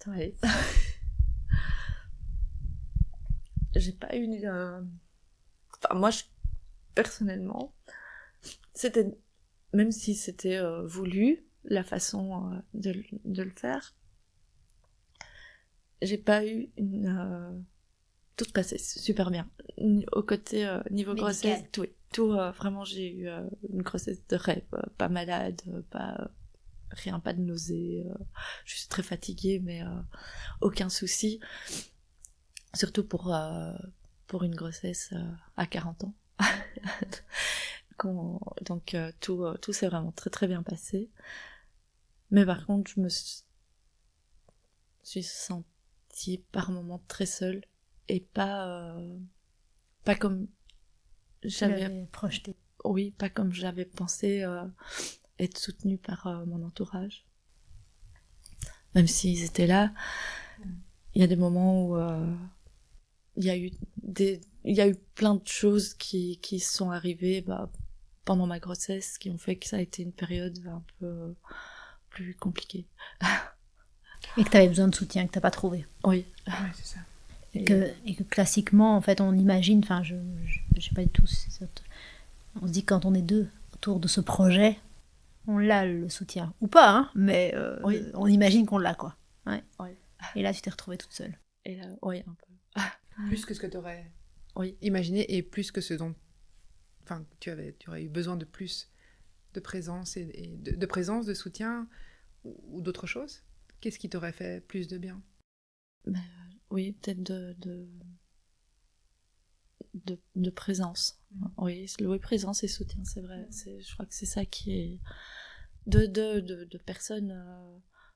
Ouais. J'ai pas eu enfin moi personnellement, c'était, même si c'était voulu la façon de le faire, j'ai pas eu tout passait super bien. Au côté niveau médical. grossesse, tout vraiment, j'ai eu une grossesse de rêve, pas malade, pas rien, pas de nausées, juste très fatiguée, mais aucun souci. Surtout pour une grossesse à 40 ans. Donc tout s'est vraiment très très bien passé. Mais par contre, je me suis sentie par moments très seule et pas comme j'avais projeté. Oui, pas comme j'avais pensé être soutenue par mon entourage. Même s'ils étaient là, il y a des moments où il y a eu plein de choses qui sont arrivées pendant ma grossesse qui ont fait que ça a été une période un peu plus compliquée. Et que tu avais besoin de soutien que tu n'as pas trouvé. Oui. Ouais, c'est ça. Et que classiquement, en fait, on imagine, enfin, je sais pas du tout, on se dit que quand on est deux autour de ce projet, on l'a le soutien. Ou pas, hein, mais oui. On imagine qu'on l'a, quoi. Ouais. Oui. Et là, tu t'es retrouvée toute seule. Et là, oui, un peu. Plus que ce que tu aurais oui. imaginé et plus que ce dont tu aurais eu besoin de plus de présence et de présence, de soutien ou d'autres choses. Qu'est-ce qui t'aurait fait plus de bien? Oui, peut-être de présence. Oui, présence et soutien, c'est vrai. Je crois que c'est ça qui est de personnes.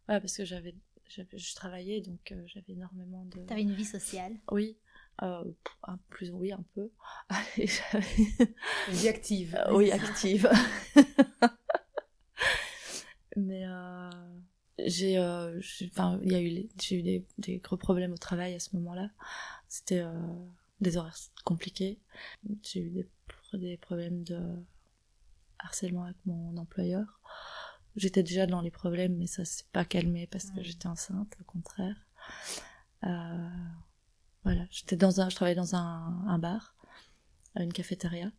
Ouais, parce que je travaillais, donc j'avais énormément de. T'avais une vie sociale. Oui, un peu. Une vie active. Oui, active. Mais j'ai eu des gros problèmes au travail à ce moment-là. C'était des horaires compliqués. J'ai eu des problèmes de harcèlement avec mon employeur. J'étais déjà dans les problèmes, mais ça s'est pas calmé parce que j'étais enceinte, au contraire. Voilà, je travaillais dans un bar, une cafétéria,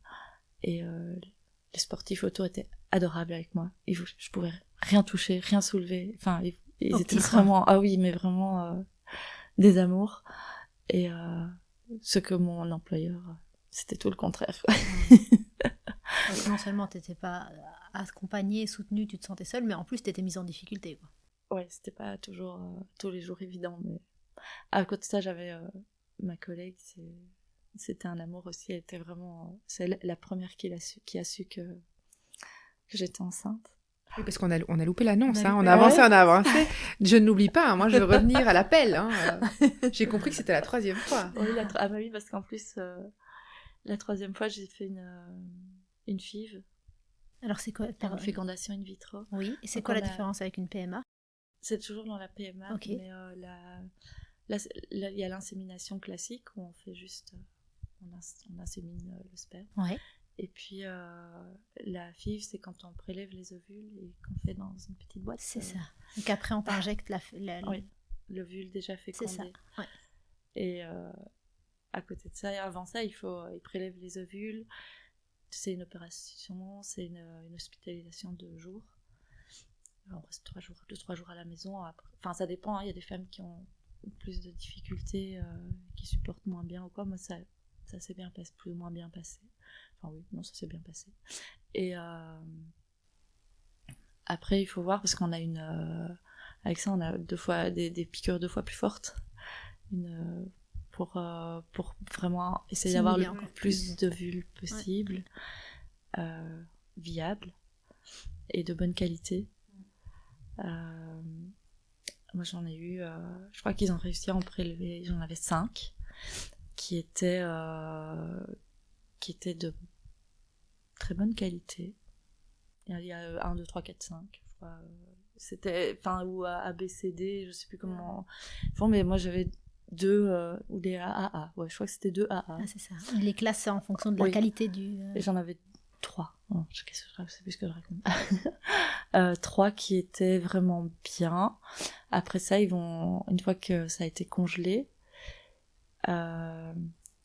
et les sportifs autour étaient adorables avec moi. Je pouvais rien toucher, rien soulever. Enfin, ils étaient vraiment, mais vraiment des amours. Et ce que mon employeur, c'était tout le contraire, quoi. Donc, non seulement tu n'étais pas accompagnée, soutenue, tu te sentais seule, mais en plus tu étais mise en difficulté, quoi. Ouais, c'était pas toujours tous les jours évident, mais à côté de ça, j'avais ma collègue, c'était un amour aussi. Elle était vraiment, c'est la première qui a su que j'étais enceinte. Oui, parce qu'on a loupé l'annonce, on a avancé. Je n'oublie pas, hein, moi je veux revenir à l'appel. J'ai compris que c'était la 3e fois. Oui, oui, parce qu'en plus, la 3e fois, j'ai fait une FIV. Alors c'est quoi? Une fécondation in vitro. Oui, et c'est quoi la différence avec une PMA? C'est toujours dans la PMA, okay. Mais il y a l'insémination classique où on fait juste, on insémine le sperme. Ouais. Et puis la FIV, c'est quand on prélève les ovules et qu'on fait dans une petite boîte. C'est ça. Donc après, on t'injecte oui, l'ovule déjà fécondé. C'est ça. Ouais. Et à côté de ça, avant ça, il prélève les ovules. C'est une opération, c'est une hospitalisation de jours. On reste 2-3 jours à la maison. Enfin, ça dépend. Il y a des femmes qui ont plus de difficultés, qui supportent moins bien ou quoi. Moi, ça s'est bien passé, plus ou moins bien passé. Enfin oui, non, ça s'est bien passé. Et après, il faut voir, parce qu'on a avec ça, on a des piqûres 2 fois plus fortes. Pour vraiment essayer d'avoir le plus d'ovules possible, viables et de bonne qualité. Moi, j'en ai eu, je crois qu'ils ont réussi à en prélever, j'en avais 5 qui étaient de très bonne qualité. Il y a 1, 2, 3, 4, 5, je crois. C'était, ou A, B, C, D, je sais plus comment. Enfin, mais moi, j'avais 2 ou des AA. Ouais, je crois que c'était 2 AA. Ah, c'est ça. Les classes en fonction de la qualité du. Et j'en avais 3. Oh, je sais plus ce que je raconte. 3 qui étaient vraiment bien. Après ça, une fois que ça a été congelé, ils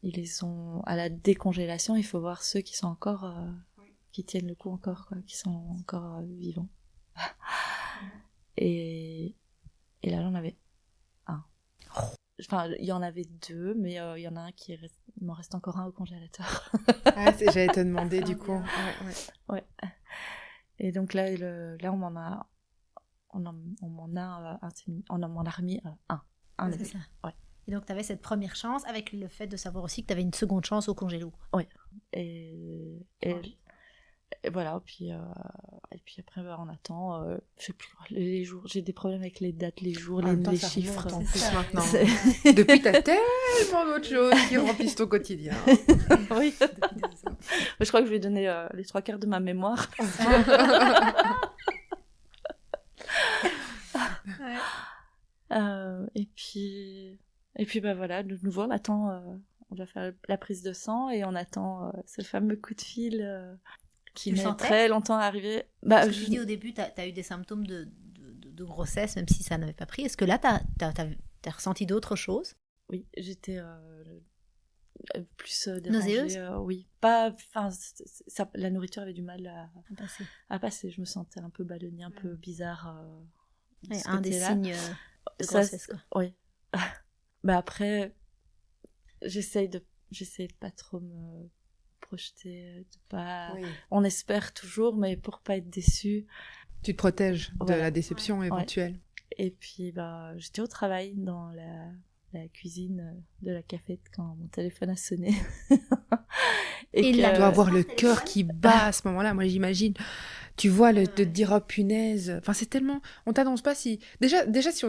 les ont à la décongélation. Il faut voir ceux qui sont encore, qui tiennent le coup encore, quoi, qui sont encore vivants. Et là, j'en avais 1. Enfin, il y en avait 2, mais il y en a un il m'en reste encore un au congélateur. J'allais te demander du coup. Ouais. Et donc là, on m'en a remis un. C'est ça. Ouais. Et donc, tu avais cette première chance avec le fait de savoir aussi que tu avais une seconde chance au congélo. Oui. Et Et voilà, puis après, on attend, je sais plus, les jours, j'ai des problèmes avec les dates, les jours, les chiffres. En plus maintenant. Depuis, t'as tellement d'autres choses qui remplissent ton quotidien. Oui. Je crois que je vais donner les 3/4 de ma mémoire. Et puis bah voilà, de nouveau, on attend, on doit faire la prise de sang et on attend ce fameux coup de fil qui met très longtemps à arriver. Parce que tu dis au début, t'as eu des symptômes de grossesse, même si ça n'avait pas pris. Est-ce que là, t'as ressenti d'autres choses? Oui, j'étais plus nauséeuse. Oui, pas. Enfin, la nourriture avait du mal à passer. Je me sentais un peu ballonnée, un peu bizarre. Un des signes de grossesse, quoi. Oui. Bah après, j'essaye de pas trop me projeter, de pas. Oui. On espère toujours, mais pour pas être déçu. Tu te protèges de la déception éventuelle. Ouais. Et puis bah, j'étais au travail dans la cuisine de la cafette quand mon téléphone a sonné. Et tu dois avoir le cœur qui bat à ce moment-là. Moi, j'imagine. Tu vois te dire oh punaise. Enfin, c'est tellement. On t'annonce pas si. Déjà si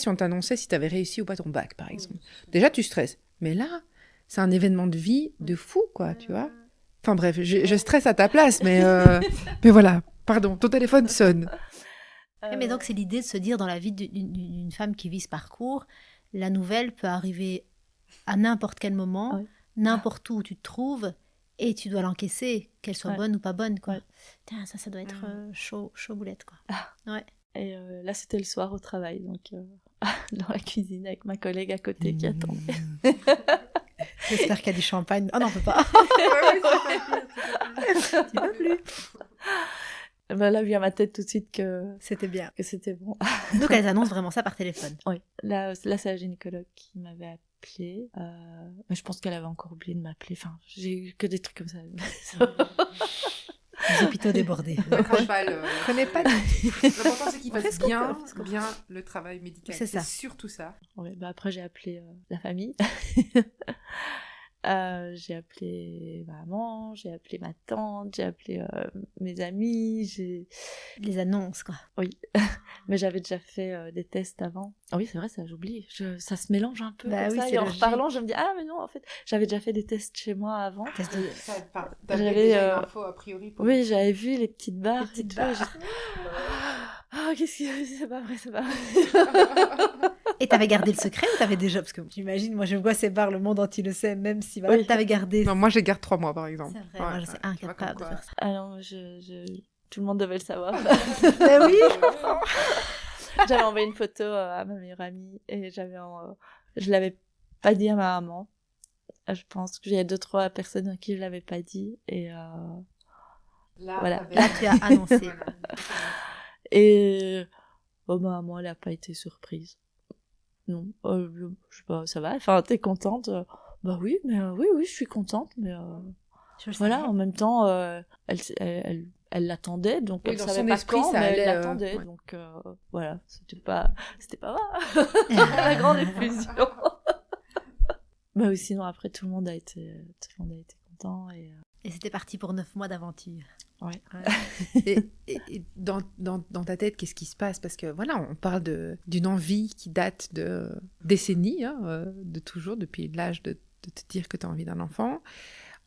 on t'annonçait si t'avais réussi ou pas ton bac, par exemple. Déjà, tu stresses. Mais là, c'est un événement de vie de fou, quoi, tu vois. Enfin bref, je stresse à ta place, mais voilà. Pardon, ton téléphone sonne. Mais donc, c'est l'idée de se dire dans la vie d'une femme qui vit ce parcours, la nouvelle peut arriver à n'importe quel moment, n'importe où tu te trouves. Et tu dois l'encaisser, qu'elle soit bonne ou pas bonne, quoi. Putain, ça doit être chaud boulette, quoi. Ouais. Et là, c'était le soir au travail, donc dans la cuisine avec ma collègue à côté qui attendait. J'espère qu'il y a du champagne. Ah non, on peut pas. Tu peux plus. Ben là, vient à ma tête tout de suite que c'était bien, que c'était bon. Donc elles annoncent vraiment ça par téléphone. Oui. Là, c'est la gynécologue qui m'avait appelée. Mais je pense qu'elle avait encore oublié de m'appeler. Enfin, j'ai eu que des trucs comme ça. Les hôpitaux débordés. Je connais pas. L'important c'est qu'il fasse bien le travail médical. C'est ça. Surtout ça. Ouais, bah après j'ai appelé la famille. J'ai appelé ma maman, j'ai appelé ma tante, j'ai appelé mes amis, les annonces, quoi. Oui, mais j'avais déjà fait des tests avant. Ah oui, c'est vrai, ça j'oublie. Ça se mélange un peu comme ça. Et en reparlant, je me dis ah mais non, en fait, j'avais déjà fait des tests chez moi avant. T'avais déjà une info a priori. Oui, j'avais vu les petites barres et tout. Ah, qu'est-ce que c'est pas vrai, c'est pas vrai. Et t'avais gardé le secret ou t'avais déjà... Parce que j'imagine, moi je vois ces barres, le monde entier le sait, même si voilà, t'avais gardé... Non, moi je garde 3 mois par exemple. C'est vrai, moi je suis incapable de faire ça. Ah non, tout le monde devait le savoir. Ben oui, je comprends. J'avais envoyé une photo à ma meilleure amie et je l'avais pas dit à ma maman. Je pense qu'il y a 2-3 personnes à qui je l'avais pas dit et là tu as annoncé. Et ma maman elle a pas été surprise. Non, je sais pas, ça va. Enfin, t'es contente? Bah oui, mais oui, je suis contente, mais voilà. En même temps, elle l'attendait, donc elle savait pas quand, mais elle l'attendait, donc voilà. C'était pas la grande effusion. Mais sinon après tout le monde a été content et c'était parti pour 9 mois d'aventure. Ouais. Et dans ta tête, qu'est-ce qui se passe? Parce que voilà, on parle d'une envie qui date de décennies, de toujours, depuis l'âge de te dire que tu as envie d'un enfant.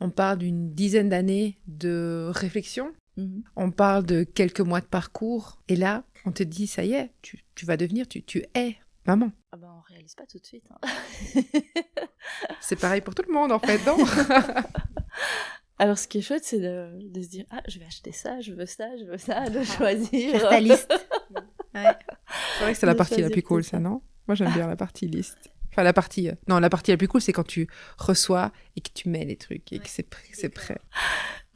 On parle d'une dizaine d'années de réflexion. Mm-hmm. On parle de quelques mois de parcours. Et là, on te dit, ça y est, tu vas devenir, tu es maman. Ah ben, on réalise pas tout de suite. C'est pareil pour tout le monde, en fait, non? Alors, ce qui est chouette, c'est de se dire, je vais acheter ça, je veux ça, de choisir. Faire ta liste. Ouais. C'est vrai que c'est la partie la plus cool, ça, non? Moi, j'aime bien la partie liste. Enfin, la partie la plus cool, c'est quand tu reçois et que tu mets les trucs et que c'est prêt.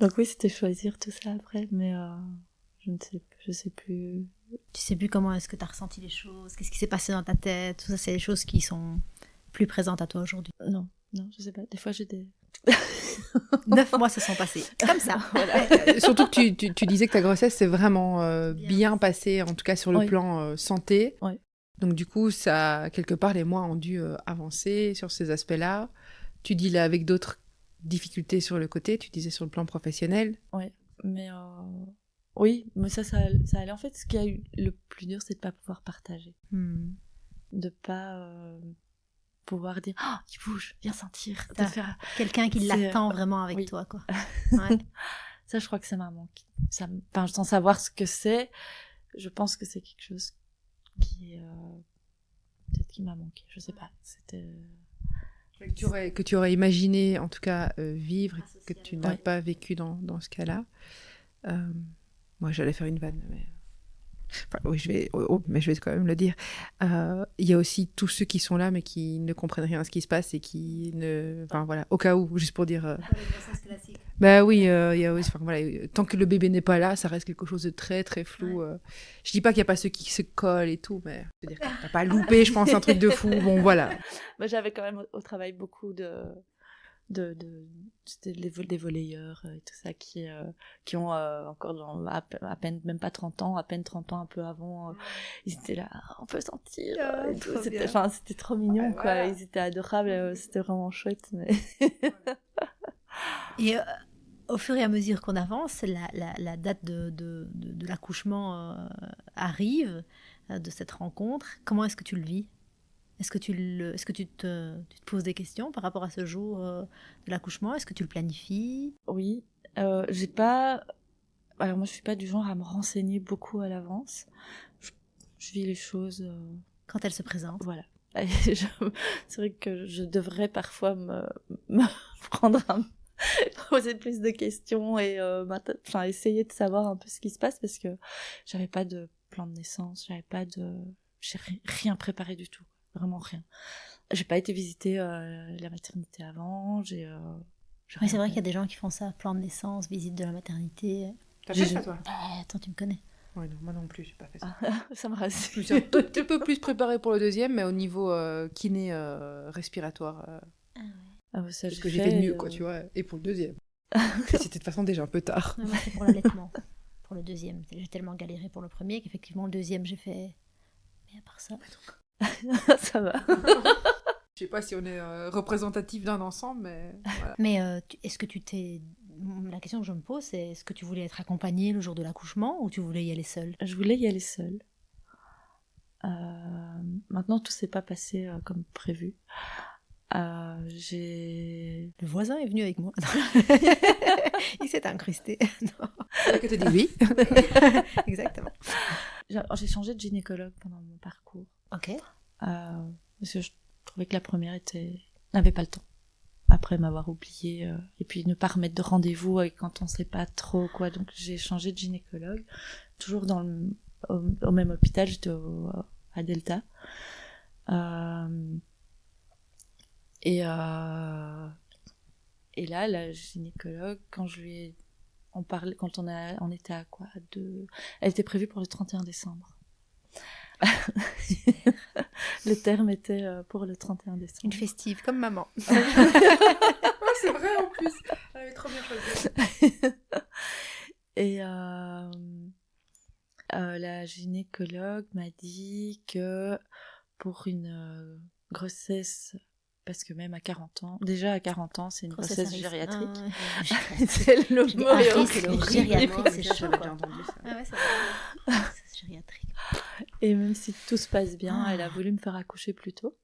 Donc oui, c'était choisir tout ça après, mais je sais plus. Tu sais plus comment est-ce que tu as ressenti les choses, qu'est-ce qui s'est passé dans ta tête, tout ça, c'est des choses qui sont plus présentes à toi aujourd'hui. Non, je sais pas. Des fois, j'ai des... 9 mois se sont passés comme ça. Voilà. Surtout que tu disais que ta grossesse s'est vraiment bien passée, en tout cas sur le plan santé. Ouais. Donc du coup, ça, quelque part, les mois ont dû avancer sur ces aspects-là. Tu dis là avec d'autres difficultés sur le côté, tu disais sur le plan professionnel. Ouais. Mais oui, mais ça allait. En fait, ce qui a eu le plus dur, c'est de pas pouvoir partager. De pas pouvoir dire « il bouge, viens sentir ». Quelqu'un qui l'attend vraiment avec toi, quoi. Ouais. Ça, je crois que ça m'a manqué. Sans savoir ce que c'est, je pense que c'est quelque chose qui peut-être qui m'a manqué. Je sais pas. C'était... Que tu aurais imaginé, en tout cas, vivre, que tu n'as pas vécu dans ce cas-là. Moi, j'allais faire une vanne, mais... Enfin, oui, mais je vais quand même le dire. Il y a aussi tous ceux qui sont là, mais qui ne comprennent rien à ce qui se passe et qui ne... Enfin, voilà, au cas où, juste pour dire... Bah oui, il y a aussi... Enfin, voilà, tant que le bébé n'est pas là, ça reste quelque chose de très, très flou. Je dis pas qu'il n'y a pas ceux qui se collent et tout, mais... Je veux dire, t'as pas loupé, je pense, un truc de fou. Bon, voilà. Bah, j'avais quand même au travail beaucoup c'était des volleyeurs et tout ça qui ont encore à peine même pas 30 ans, à peine 30 ans un peu avant, ils étaient là, on peut sentir et tout. C'était trop mignon, quoi. Voilà. Ils étaient adorables, c'était vraiment chouette, mais... Et au fur et à mesure qu'on avance, la date de l'accouchement arrive, de cette rencontre. Comment est-ce que tu le vis ? Est-ce que tu te poses des questions par rapport à ce jour de l'accouchement ? Est-ce que tu le planifies ? Oui, j'ai pas... Alors moi, je suis pas du genre à me renseigner beaucoup à l'avance. Je vis les choses... Quand elles se présentent. Voilà. C'est vrai que je devrais parfois me prendre poser plus de questions et essayer de savoir un peu ce qui se passe, parce que j'avais pas de plan de naissance, j'ai rien préparé du tout. Vraiment rien. J'ai pas été visiter la maternité avant. Oui, c'est vrai qu'il y a des gens qui font ça, plan de naissance, visite de la maternité. T'as fait ça, toi ? Attends, tu me connais. Ouais, non, moi non plus, j'ai pas fait ça. Ça me rassure. Je suis un tout petit peu plus préparée pour le deuxième, mais au niveau kiné respiratoire. Ça, ce que j'ai fait de mieux, quoi, tu vois. Et pour le deuxième. C'était de toute façon déjà un peu tard. Ouais, moi, c'est pour l'allaitement. Pour le deuxième. J'ai tellement galéré pour le premier qu'effectivement, le deuxième, j'ai fait... Mais à part ça... Ça va. Je sais pas si on est représentatif d'un ensemble, mais... Voilà. Mais est-ce que tu t'es... La question que je me pose, c'est est-ce que tu voulais être accompagnée le jour de l'accouchement ou tu voulais y aller seule ? Je voulais y aller seule. Maintenant, tout s'est pas passé comme prévu. Le voisin est venu avec moi. Il s'est incrusté. Non. C'est là que tu dis oui. Exactement. J'ai changé de gynécologue pendant mon parcours. Ok. Parce que je trouvais que la première n'avait pas le temps. Après m'avoir oublié, et puis ne pas remettre de rendez-vous quand on sait pas trop quoi. Donc j'ai changé de gynécologue, toujours au même hôpital, j'étais à Delta. Et là, la gynécologue, quand on était à quoi, elle était prévue pour le 31 décembre. Le terme était pour le 31 décembre. Une festive, comme maman. C'est vrai en plus. Elle avait trop bien choisi. Et la gynécologue m'a dit que pour une grossesse, parce que même à 40 ans, déjà à 40 ans, c'est une grossesse gériatrique. C'est le mot. C'est gériatrique, c'est chaud. J'avais déjà entendu ça. Ah ouais, c'est vrai. C'est gériatrique. Et même si tout se passe bien, elle a voulu me faire accoucher plus tôt.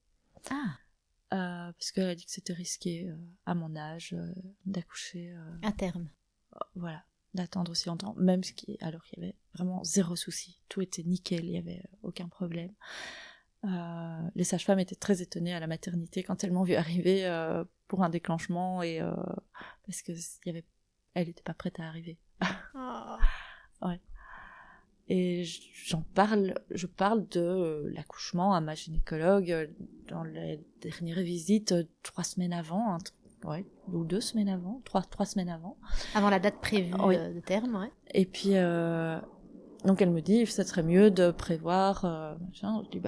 Parce qu'elle a dit que c'était risqué à mon âge d'accoucher. À terme. Voilà, d'attendre aussi longtemps. Alors qu'il y avait vraiment zéro souci. Tout était nickel, il n'y avait aucun problème. Les sages-femmes étaient très étonnées à la maternité quand elles m'ont vu arriver pour un déclenchement parce que elle n'était pas prête à arriver. Ouais. Et je parle de l'accouchement à ma gynécologue dans les dernières visites 3 semaines avant, ou 2 semaines avant, 3 semaines avant. Avant la date prévue de terme, ouais. Et puis donc elle me dit, ça serait mieux de prévoir machin. Je dis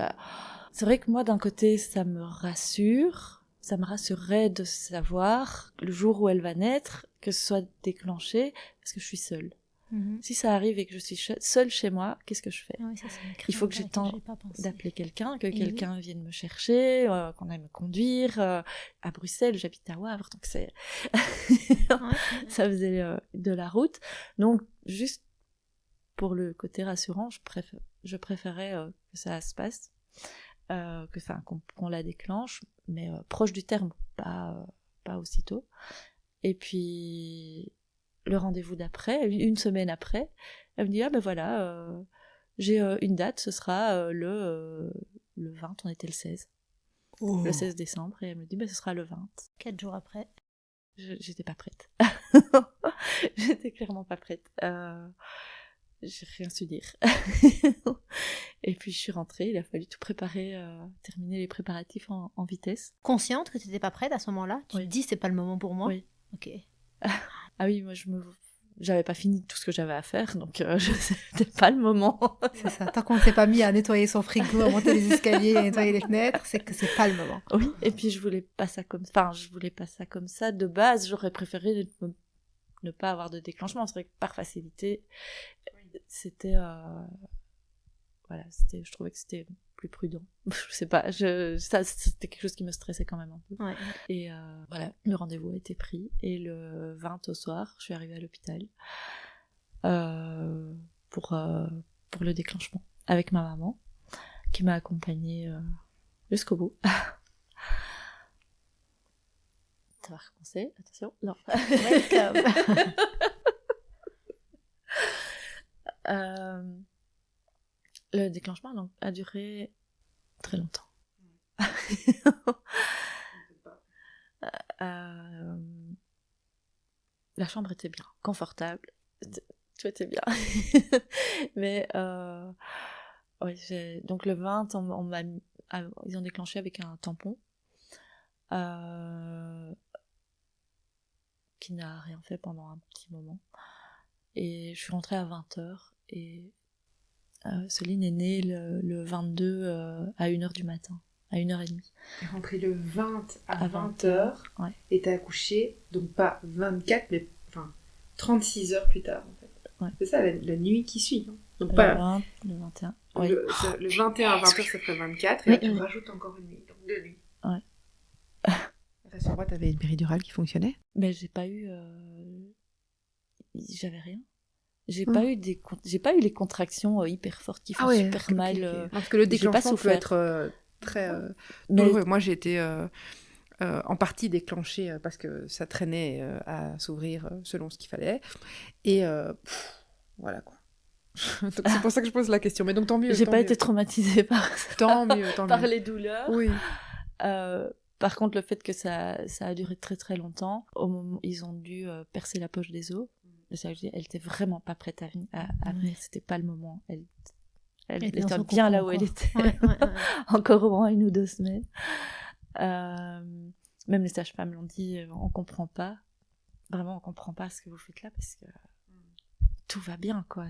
c'est vrai que moi d'un côté ça me rassurerait de savoir le jour où elle va naître que ce soit déclenché parce que je suis seule. Si ça arrive et que je suis seule chez moi, qu'est-ce que je fais ? Il faut que j'ai le temps d'appeler quelqu'un, que quelqu'un vienne me chercher, qu'on aille me conduire. À Bruxelles, j'habite à Wavre, donc c'est... Ça faisait de la route. Donc, juste pour le côté rassurant, je préférais que ça se passe, qu'on la déclenche, mais proche du terme, pas aussitôt. Et puis, le rendez-vous d'après, une semaine après, elle me dit, ah ben voilà, j'ai une date, ce sera le 20, on était le 16. Oh. Le 16 décembre, et elle me dit, ce sera le 20. 4 jours après. J'étais pas prête. J'étais clairement pas prête. J'ai rien su dire. Et puis je suis rentrée, il a fallu tout préparer, terminer les préparatifs en vitesse. Consciente que tu n'étais pas prête à ce moment-là? Tu te dis, c'est pas le moment pour moi? Oui. Ok. Ah oui, moi j'avais pas fini tout ce que j'avais à faire, donc c'était pas le moment. C'est ça, tant qu'on ne s'est pas mis à nettoyer son frigo, à monter les escaliers, à nettoyer les fenêtres, c'est que c'est pas le moment. Oui, et puis je voulais pas ça comme ça. De base, j'aurais préféré ne pas avoir de déclenchement. C'est vrai que par facilité, c'était... je trouvais que c'était plus prudent. Je sais pas, ça c'était quelque chose qui me stressait quand même un peu. Ouais. Et voilà, le rendez-vous a été pris. Et le 20 au soir, je suis arrivée à l'hôpital pour le déclenchement avec ma maman qui m'a accompagnée jusqu'au bout. Ça va recommencer, attention, non. Welcome. Le déclenchement donc, a duré très longtemps. La chambre était bien, confortable, tout était bien. Mais donc le 20, ils ont déclenché avec un tampon qui n'a rien fait pendant un petit moment. Et je suis rentrée à 20h et Céline est née le 22 à 1h du matin, à 1h30. Elle est rentrée le 20 à 20h ouais. Et t'as accouché, donc pas 24, mais 36 heures plus tard en fait. Ouais. C'est ça la nuit qui suit. Hein. Donc le pas 20, le 21. Oui. Le 21 à 20h ça ferait 24 et là tu rajoutes encore une nuit, donc 2 nuits. Ouais. Sur moi t'avais une péridurale qui fonctionnait? Mais j'ai pas eu... J'avais rien. J'ai pas eu les contractions hyper fortes qui font super mal. Okay. Parce que le déclenchement peut être très douloureux. Moi, j'ai été en partie déclenchée parce que ça traînait à s'ouvrir selon ce qu'il fallait. Et voilà quoi. Donc c'est pour ça que je pose la question. Mais donc tant mieux. J'ai pas été traumatisée par ça. Tant mieux. Par les douleurs. Oui. Par contre, le fait que ça a duré très très longtemps, au moment où ils ont dû percer la poche des os. Elle était vraiment pas prête à venir, c'était pas le moment. Elle était bien là où elle était, encore au moins 1 ou 2 semaines. Même les sages-femmes l'ont dit, on comprend pas, vraiment on comprend pas ce que vous faites là parce que tout va bien quoi.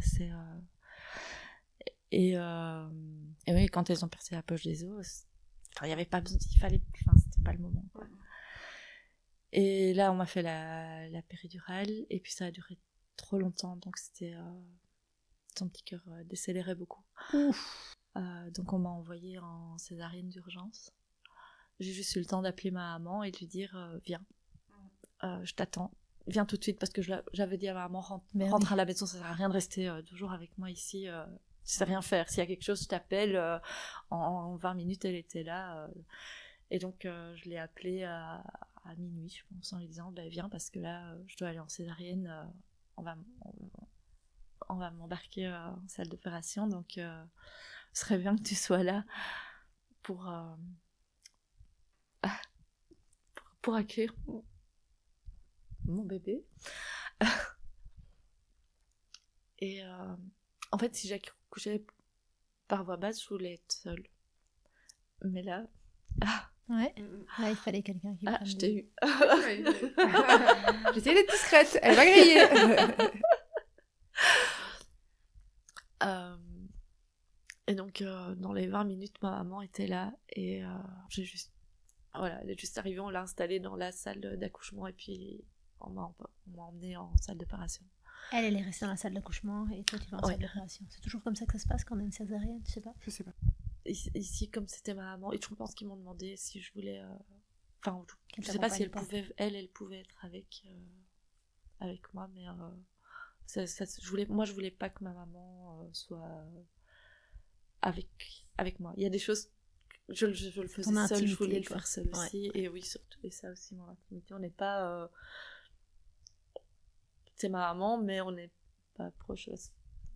Et oui, quand elles ont percé la poche des os, il y avait pas besoin, c'était pas le moment quoi. Et là, on m'a fait la péridurale, et puis ça a duré trop longtemps, donc son petit cœur décélérait beaucoup. Donc on m'a envoyée en césarienne d'urgence. J'ai juste eu le temps d'appeler ma maman et de lui dire viens, je t'attends, viens tout de suite, parce que j'avais dit à ma maman rentre à la maison, ça sert à rien de rester toujours avec moi ici, tu sais rien faire, s'il y a quelque chose je t'appelle. En 20 minutes elle était là. Et donc, je l'ai appelée à minuit, je pense, en lui disant viens, parce que là, je dois aller en césarienne, on va m'embarquer en salle d'opération, donc ce serait bien que tu sois là pour accueillir mon bébé. Et en fait, si j'accouchais par voie basse, je voulais être seule. Mais là... Ouais, là il fallait quelqu'un qui prenne. Je t'ai eu. J'essayais d'être discrète, elle va griller. Et donc, dans les 20 minutes, ma maman était là et elle est juste arrivée, on l'a installée dans la salle d'accouchement et puis on m'a emmenée en salle d'opération. Elle est restée dans la salle d'accouchement et toi tu vas en salle d'opération. C'est toujours comme ça que ça se passe quand on a une césarienne, tu sais pas? Je sais pas. Ici, comme c'était ma maman, et je pense qu'ils m'ont demandé si je voulais... je sais pas si elle pouvait être avec... avec moi, mais je voulais pas que ma maman soit avec moi. Il y a des choses, je le faisais seule, je voulais le faire seule aussi, et oui, surtout, et ça aussi, mon intimité, on n'est pas... c'est ma maman, mais on n'est pas proche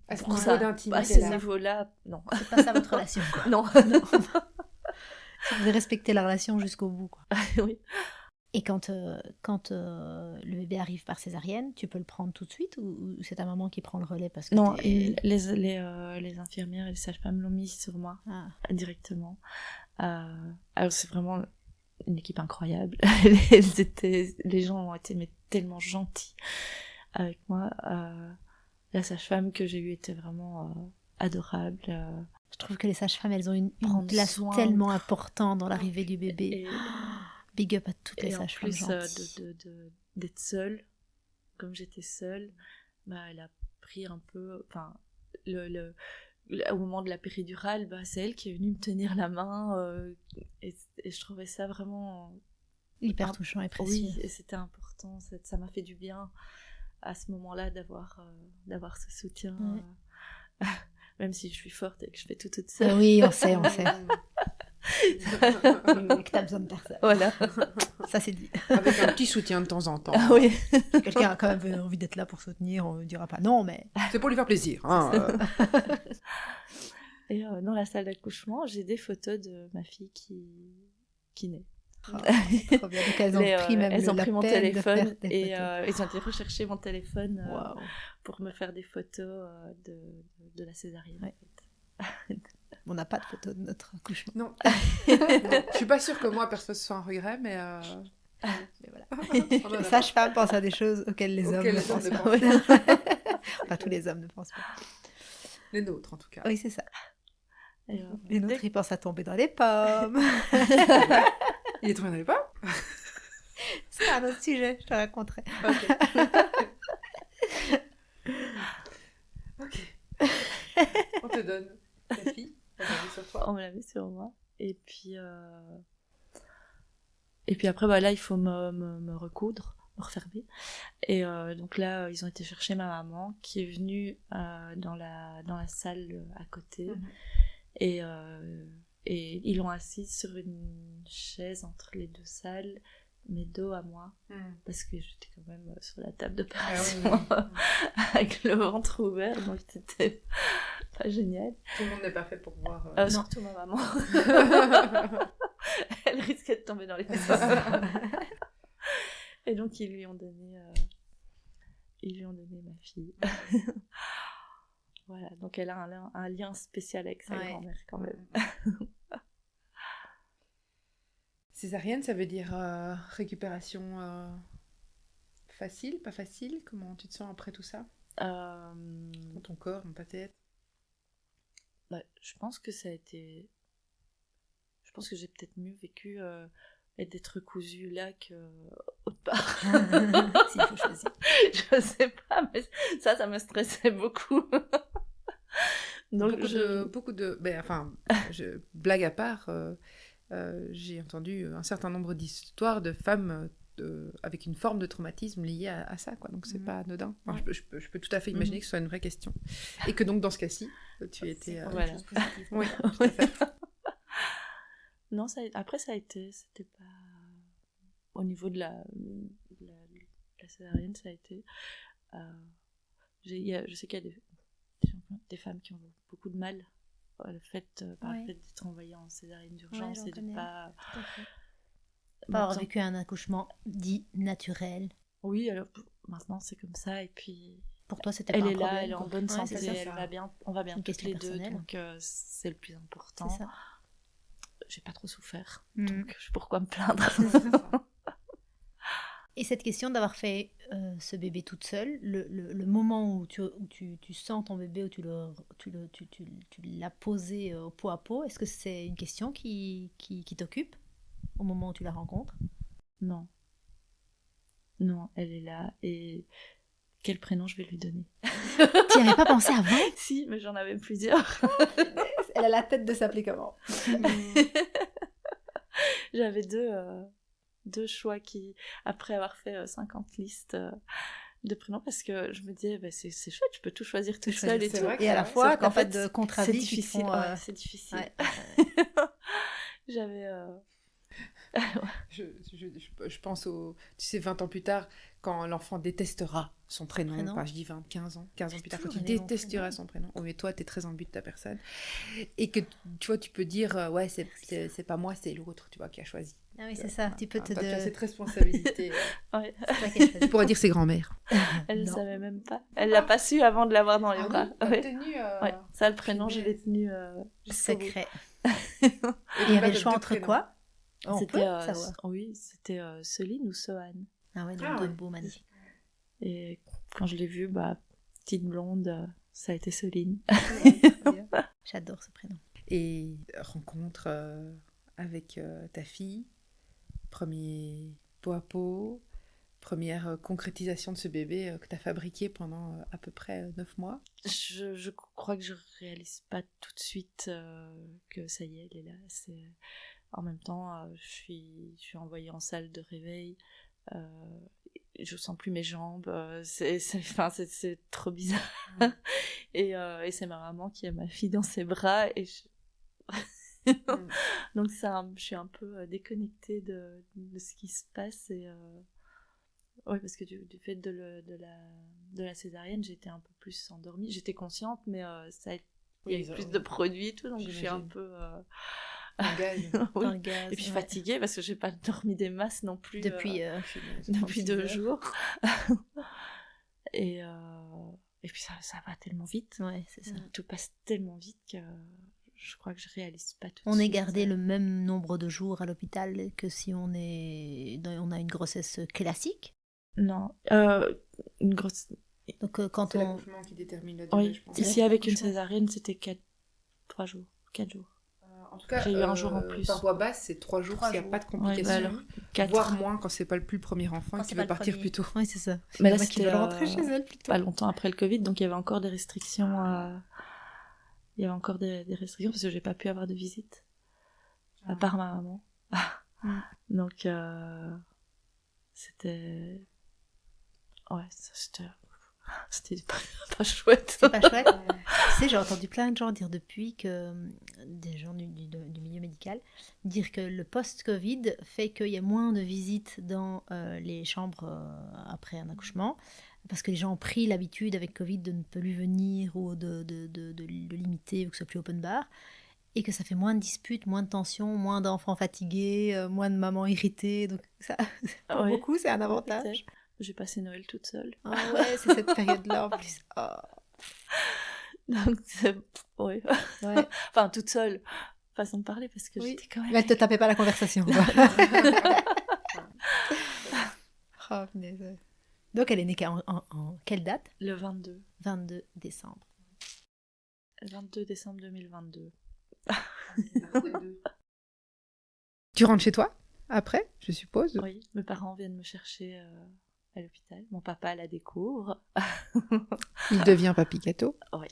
à ce niveau d'intimité. À ce niveau-là, non. C'est pas ça votre relation, quoi. Non. Vous devez respecter la relation jusqu'au bout, quoi. Oui. Et quand le bébé arrive par césarienne, tu peux le prendre tout de suite ou c'est ta maman qui prend le relais parce que non, les infirmières et les sages-femmes l'ont mis sur moi directement. Alors c'est vraiment une équipe incroyable. Les gens ont été tellement gentils avec moi. La sage-femme que j'ai eue était vraiment adorable. Je trouve que les sages-femmes, elles ont une place tellement importante dans l'arrivée du bébé. Big up à toutes les sages-femmes gentilles. D'être seule, comme j'étais seule, elle a pris un peu... Enfin, au moment de la péridurale, c'est elle qui est venue me tenir la main. Et je trouvais ça vraiment... hyper touchant et précieux. Oui, et c'était important. Ça m'a fait du bien à ce moment-là d'avoir ce soutien. Ouais. Même si je suis forte et que je fais tout toute seule. Oui, on sait. Que t'as besoin de personne. Voilà. Ça, c'est dit. Avec un petit soutien de temps en temps. Oui. Quelqu'un a quand même envie d'être là pour soutenir, on ne dira pas non, mais... C'est pour lui faire plaisir. Et dans la salle d'accouchement, j'ai des photos de ma fille qui naît. Trop bien. Donc elles ont pris même elles ont pris mon téléphone et ils ont été rechercher mon téléphone pour me faire des photos de la césarienne. Ouais. En fait. On n'a pas de photos de notre accouchement. Non. Je suis pas sûre que moi perso ce soit un regret, mais voilà. Les sages-femmes pensent à des choses auxquelles les hommes ne pensent pas. Enfin, tous les hommes ne pensent pas. Les nôtres en tout cas. Oui, c'est ça. Les nôtres, ils pensent à tomber dans les pommes. Il est tombé dans les pommes. C'est un autre sujet, je te raconterai. Ok. On te donne ta fille, on l'a mis sur toi. On me l'a mis sur moi. Et puis après, là, il faut me recoudre, me refermer. Et donc là, ils ont été chercher ma maman, qui est venue dans la salle à côté. Et ils l'ont assise sur une chaise entre les deux salles, mais dos à moi, parce que j'étais quand même sur la table d'opération avec le ventre ouvert, donc c'était pas génial. Tout le monde n'est pas fait pour voir. Surtout ma maman. Elle risquait de tomber dans les pommes. Et donc ils lui ont donné ma fille. Voilà, donc elle a un lien spécial avec sa grand-mère quand même. Césarienne, ça veut dire récupération facile, pas facile? Comment tu te sens après tout ça? Dans ton corps, dans ta tête? Je pense que ça a été... Je pense que j'ai peut-être mieux vécu d'être cousue là qu'autre part. S'il faut choisir. Je sais pas, mais ça me stressait beaucoup. Donc beaucoup de blague à part, j'ai entendu un certain nombre d'histoires de femmes avec une forme de traumatisme liée à ça, quoi. Donc c'est pas anodin. Enfin, je peux tout à fait imaginer que ce soit une vraie question. Et que donc dans ce cas-ci, tu étais... Voilà. Oui, tout à fait. Non, après ça a été... C'était pas... Au niveau de la césarienne, ça a été... je sais qu'il y a des femmes qui ont beaucoup de mal le fait d'être envoyées en césarienne d'urgence et de pas avoir vécu un accouchement dit naturel. Oui, alors maintenant c'est comme ça, et puis pour toi c'était pas un problème. Elle est là, elle est en bonne santé, elle va bien, on va bien toutes les deux, donc c'est le plus important. C'est ça. J'ai pas trop souffert, donc pourquoi me plaindre? Et cette question d'avoir fait ce bébé toute seule, le moment où tu sens ton bébé, où tu l'as posé au pot à pot, est-ce que c'est une question qui t'occupe au moment où tu la rencontres? Non, elle est là, et quel prénom je vais lui donner? Tu n'y avais pas pensé avant? Si, mais j'en avais plusieurs. Elle a la tête de s'appeler comment? J'avais deux choix qui, après avoir fait 50 listes, de prénom parce que je me disais, c'est chouette, je peux tout choisir toute seule et tout. Et à la fois, t'as pas de contre-avis. C'est difficile. C'est difficile. Ouais. J'avais... Je pense tu sais, 20 ans plus tard, quand l'enfant détestera son prénom. Enfin, je dis 20, 15 ans plus tard, quand il détestera son prénom. Oh, mais toi, t'es très imbu de ta personne. Et que, tu vois, tu peux dire, ouais, c'est pas moi, c'est l'autre, tu vois, qui a choisi. Ah oui, c'est ça. Tu peux tu as cette responsabilité. Ouais. Tu pourrais dire c'est grand-mère. Elle ne savait même pas. Elle l'a pas su avant de l'avoir dans les bras. Oui, tenu, ouais. Ça, le prénom, je l'ai tenu secret. Et il y avait le choix entre quoi? C'était oui, c'était Soline ou Sohan. Ah ouais, donc deux beaux magnifiques. Et quand je l'ai vue, petite blonde, ça a été Soline. J'adore ce prénom. Et rencontre avec ta fille, premier pot à pot, première concrétisation de ce bébé que tu as fabriqué pendant à peu près 9 mois. Je crois que je réalise pas tout de suite que ça y est, elle est là. En même temps, je suis envoyée en salle de réveil. Je sens plus mes jambes. C'est trop bizarre. Et c'est ma maman qui a ma fille dans ses bras. Et donc je suis un peu déconnectée de ce qui se passe. Et oui, parce que du fait de la césarienne, j'étais un peu plus endormie. J'étais consciente, mais il y a eu plus de produits et tout, donc je suis un peu... Dans le gaz. Et puis fatiguée parce que j'ai pas dormi des masses non plus depuis 2 jours. Et puis ça va tellement vite. Ouais, c'est ça. Tout passe tellement vite que je crois que je réalise pas tout. On est gardé le même nombre de jours à l'hôpital que si on a une grossesse classique? Non, une grosse. Donc c'est l'accouchement qui détermine la durée, je pense. Ici avec une césarienne, c'était 4 jours. En tout cas, j'ai eu un jour en plus. Par voie basse, c'est 3 jours s'il n'y a pas de complications. Voire moins quand c'est pas le plus premier enfant et qu'il veut partir plus tôt. Oui, c'est ça. Mais là, c'était rentrer chez elle plus tôt. Pas longtemps après le Covid, donc il y avait encore des restrictions. Il y avait encore des restrictions parce que j'ai pas pu avoir de visite. À part ma maman. Donc, c'était... Ouais, c'était pas chouette. C'est pas chouette. Tu sais, j'ai entendu plein de gens dire depuis que des gens du milieu médical dire que le post-Covid fait qu'il y a moins de visites dans les chambres après un accouchement parce que les gens ont pris l'habitude avec Covid de ne plus venir ou de le limiter ou que ce soit plus open bar et que ça fait moins de disputes, moins de tensions, moins d'enfants fatigués, moins de mamans irritées. Donc ça, pour beaucoup, c'est un avantage. Peut-être. J'ai passé Noël toute seule. Ah ouais, c'est cette période-là en plus. Oh. Donc, ouais. Enfin, toute seule. Façon de parler, parce que j'étais quand même... Mais elle te tapait pas la conversation. Oh, donc, elle est née en quelle date? Le 22. 22 décembre. 22 décembre 2022. Tu rentres chez toi après, je suppose? Oui, mes parents viennent me chercher... à l'hôpital. Mon papa la découvre. Il devient papy gâteau. Oui.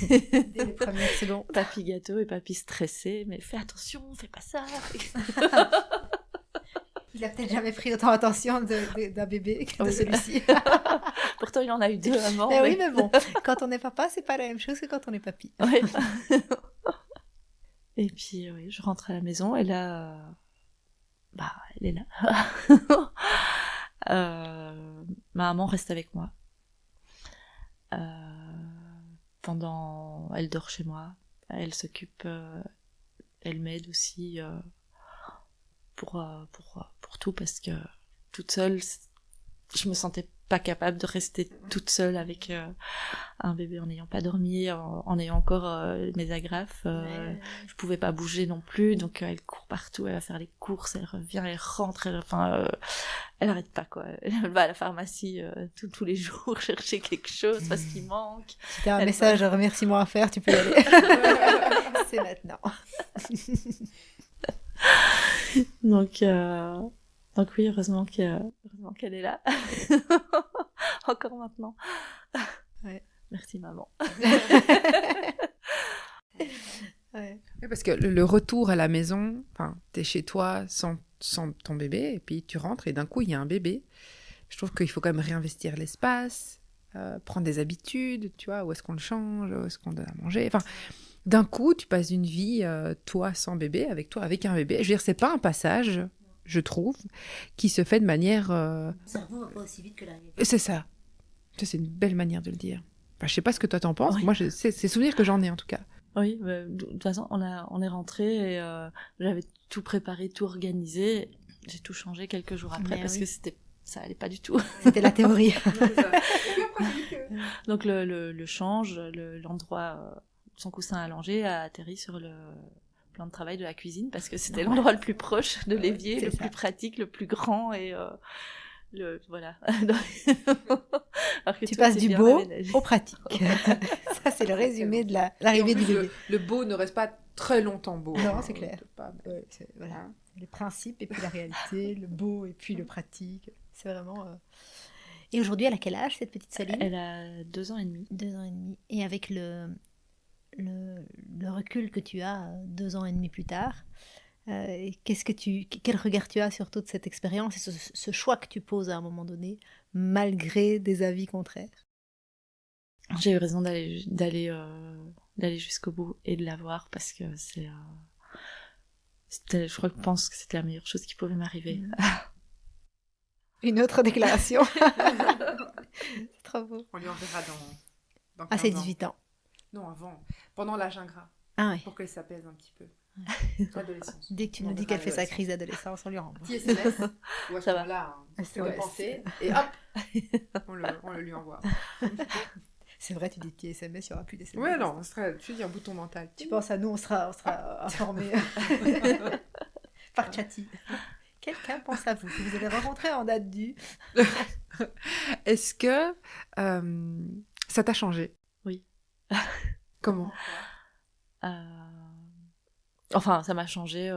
Dès les premières secondes. Papy gâteau et papy stressé, mais fais attention, fais pas ça. Il a peut-être jamais pris autant attention d'un bébé que de celui-ci. Pourtant, il en a eu 2 avant. Oui, mais bon, quand on est papa, c'est pas la même chose que quand on est papy. Oui. Et puis, oui, je rentre à la maison et là, elle est là. Ma maman reste avec moi. Elle dort chez moi. Elle s'occupe, elle m'aide aussi pour tout parce que toute seule, je me sentais pas capable de rester toute seule avec un bébé en n'ayant pas dormi, en ayant encore mes agrafes. Je pouvais pas bouger non plus, donc elle court partout, elle va faire les courses, elle revient, elle rentre, elle arrête pas quoi. Elle va à la pharmacie tous les jours chercher quelque chose parce qu'il manque. Si t'as un message de remerciement à faire, tu peux y aller. C'est maintenant. Donc oui, heureusement qu'elle est là. Encore maintenant. Ouais. Merci maman. Ouais. Parce que le retour à la maison, t'es chez toi sans ton bébé, et puis tu rentres et d'un coup il y a un bébé. je trouve qu'il faut quand même réinvestir l'espace, prendre des habitudes, tu vois, où est-ce qu'on le change, où est-ce qu'on donne à manger. Enfin, d'un coup, tu passes une vie, toi sans bébé, avec toi avec un bébé. Je veux dire, c'est pas un passage, je trouve, qui se fait de manière... Le cerveau va pas aussi vite que la réalité. C'est ça. Ça, c'est une belle manière de le dire. Enfin, je sais pas ce que toi t'en penses. Oui. Moi, c'est souvenirs que j'en ai en tout cas. Oui, de toute façon, on est rentré et j'avais tout préparé, tout organisé. J'ai tout changé quelques jours après Mais parce oui. que ça allait pas du tout. C'était la théorie. Donc le change, l'endroit, son coussin allongé a atterri sur le plan de travail de la cuisine parce que c'était l'endroit le plus proche de l'évier, C'est le ça. plus pratique, le plus grand et voilà. Alors que Tu tout passes s'est du bien beau aménagé. au pratique. Ça, c'est le résumé de l'arrivée du bébé. Le beau ne reste pas très longtemps beau. Non, c'est clair. Ouais, Voilà. Les principes et puis la réalité, le beau et puis le pratique. C'est vraiment... Et aujourd'hui, elle a quel âge, cette petite Saline? Elle a 2 ans et demi. 2 ans et demi. Et avec le recul que tu as 2 ans et demi plus tard, quel regard tu as sur toute cette expérience et ce choix que tu poses à un moment donné, malgré des avis contraires? J'ai eu raison d'aller jusqu'au bout et de la voir parce que je pense que c'était la meilleure chose qui pouvait m'arriver. Une autre déclaration. C'est trop beau. On lui enverra dans Ah, c'est 15 ans. 18 ans. Non, avant. Pendant l'âge ingrat. Ah ouais. Pour qu'elle s'apaise un petit peu. L'adolescence. Dès que tu On nous dis verra qu'elle fait sa l'adolescence. crise d'adolescence, on lui renvoie. Petit SMS. Ou à ce Ça va. moment-là, SOS. repenser. Et hop, on le lui envoie. C'est vrai, tu dis petit SMS, il n'y aura plus d'SMS. Ouais, non, tu dis un bouton mental. Tu penses à nous, on sera informés par Chatty. Quelqu'un pense à vous, que vous allez rencontrer en date du... Est-ce que ça t'a changé? Oui. Comment? Enfin, ça m'a changé.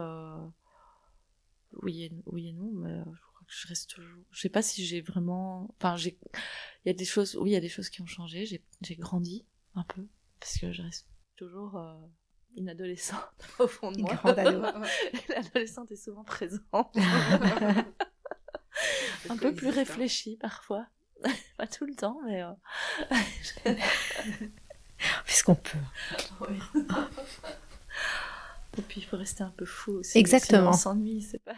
Oui et non, mais je crois que je reste toujours. Je sais pas si j'ai vraiment. Enfin, il y a des choses. Oui, il y a des choses qui ont changé. J'ai grandi un peu parce que je reste toujours une adolescente au fond de Une moi. grande ado. L'adolescente est souvent présente. Un peu plus réfléchie parfois. Pas tout le temps, mais. Puisqu'on peut. Et puis il faut rester un peu fou aussi. Exactement. Sinon on s'ennuie, c'est pas.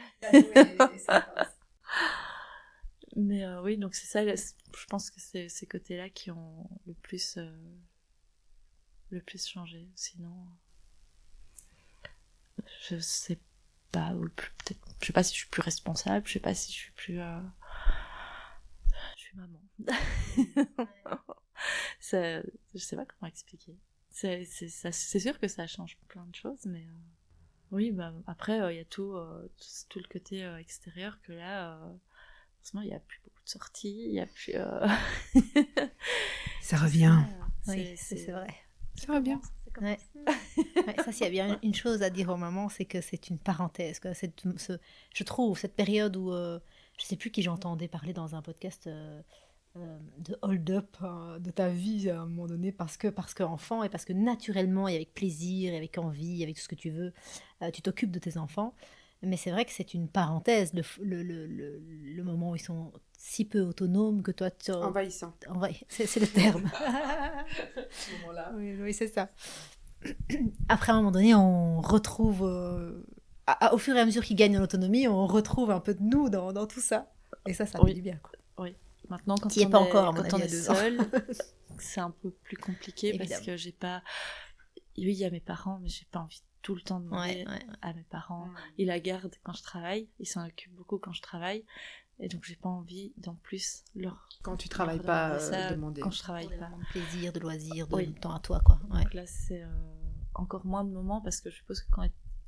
Mais oui, donc c'est ça. Je pense que c'est ces côtés-là qui ont le plus changé. Sinon, je sais pas. Ou peut-être, je sais pas si je suis plus responsable. Je sais pas si je suis plus. Je suis maman. Je sais pas comment expliquer. C'est sûr que ça change plein de choses, mais oui, bah, après, il y a tout le côté extérieur que là, forcément, il n'y a plus beaucoup de sorties, il n'y a plus... Ça revient. Oui, c'est vrai. Ça revient. Ouais. Ouais, ça, s'il y a bien une chose à dire aux mamans, c'est que c'est une parenthèse. Quoi. Je trouve cette période où, je sais plus qui j'entendais parler dans un podcast de hold-up de ta vie à un moment donné, parce que enfant et parce que naturellement et avec plaisir et avec envie, avec tout ce que tu veux, tu t'occupes de tes enfants. Mais c'est vrai que c'est une parenthèse, le moment où ils sont si peu autonomes que toi... Envahissant. C'est le terme. Ce moment-là. Oui, c'est ça. Après, à un moment donné, on retrouve... au fur et à mesure qu'ils gagnent en autonomie, on retrouve un peu de nous dans tout ça. Et ça fait du bien, quoi. Oui. Maintenant, quand T'y es on pas est, encore, à mon quand avis, on à est 2 ans. seul, c'est un peu plus compliqué parce Évidemment. que j'ai pas... Oui, il y a mes parents, mais j'ai pas envie tout le temps de demander Ouais. à mes parents. Ils la gardent quand je travaille, ils s'en occupent beaucoup quand je travaille, et donc j'ai pas envie d'en plus leur... Quand tu travailles leur pas, demander ça demander. quand je travaille pas. De plaisir, de loisir, de Oui. temps à toi, quoi. Ouais. Donc là, c'est encore moins de moments parce que je suppose que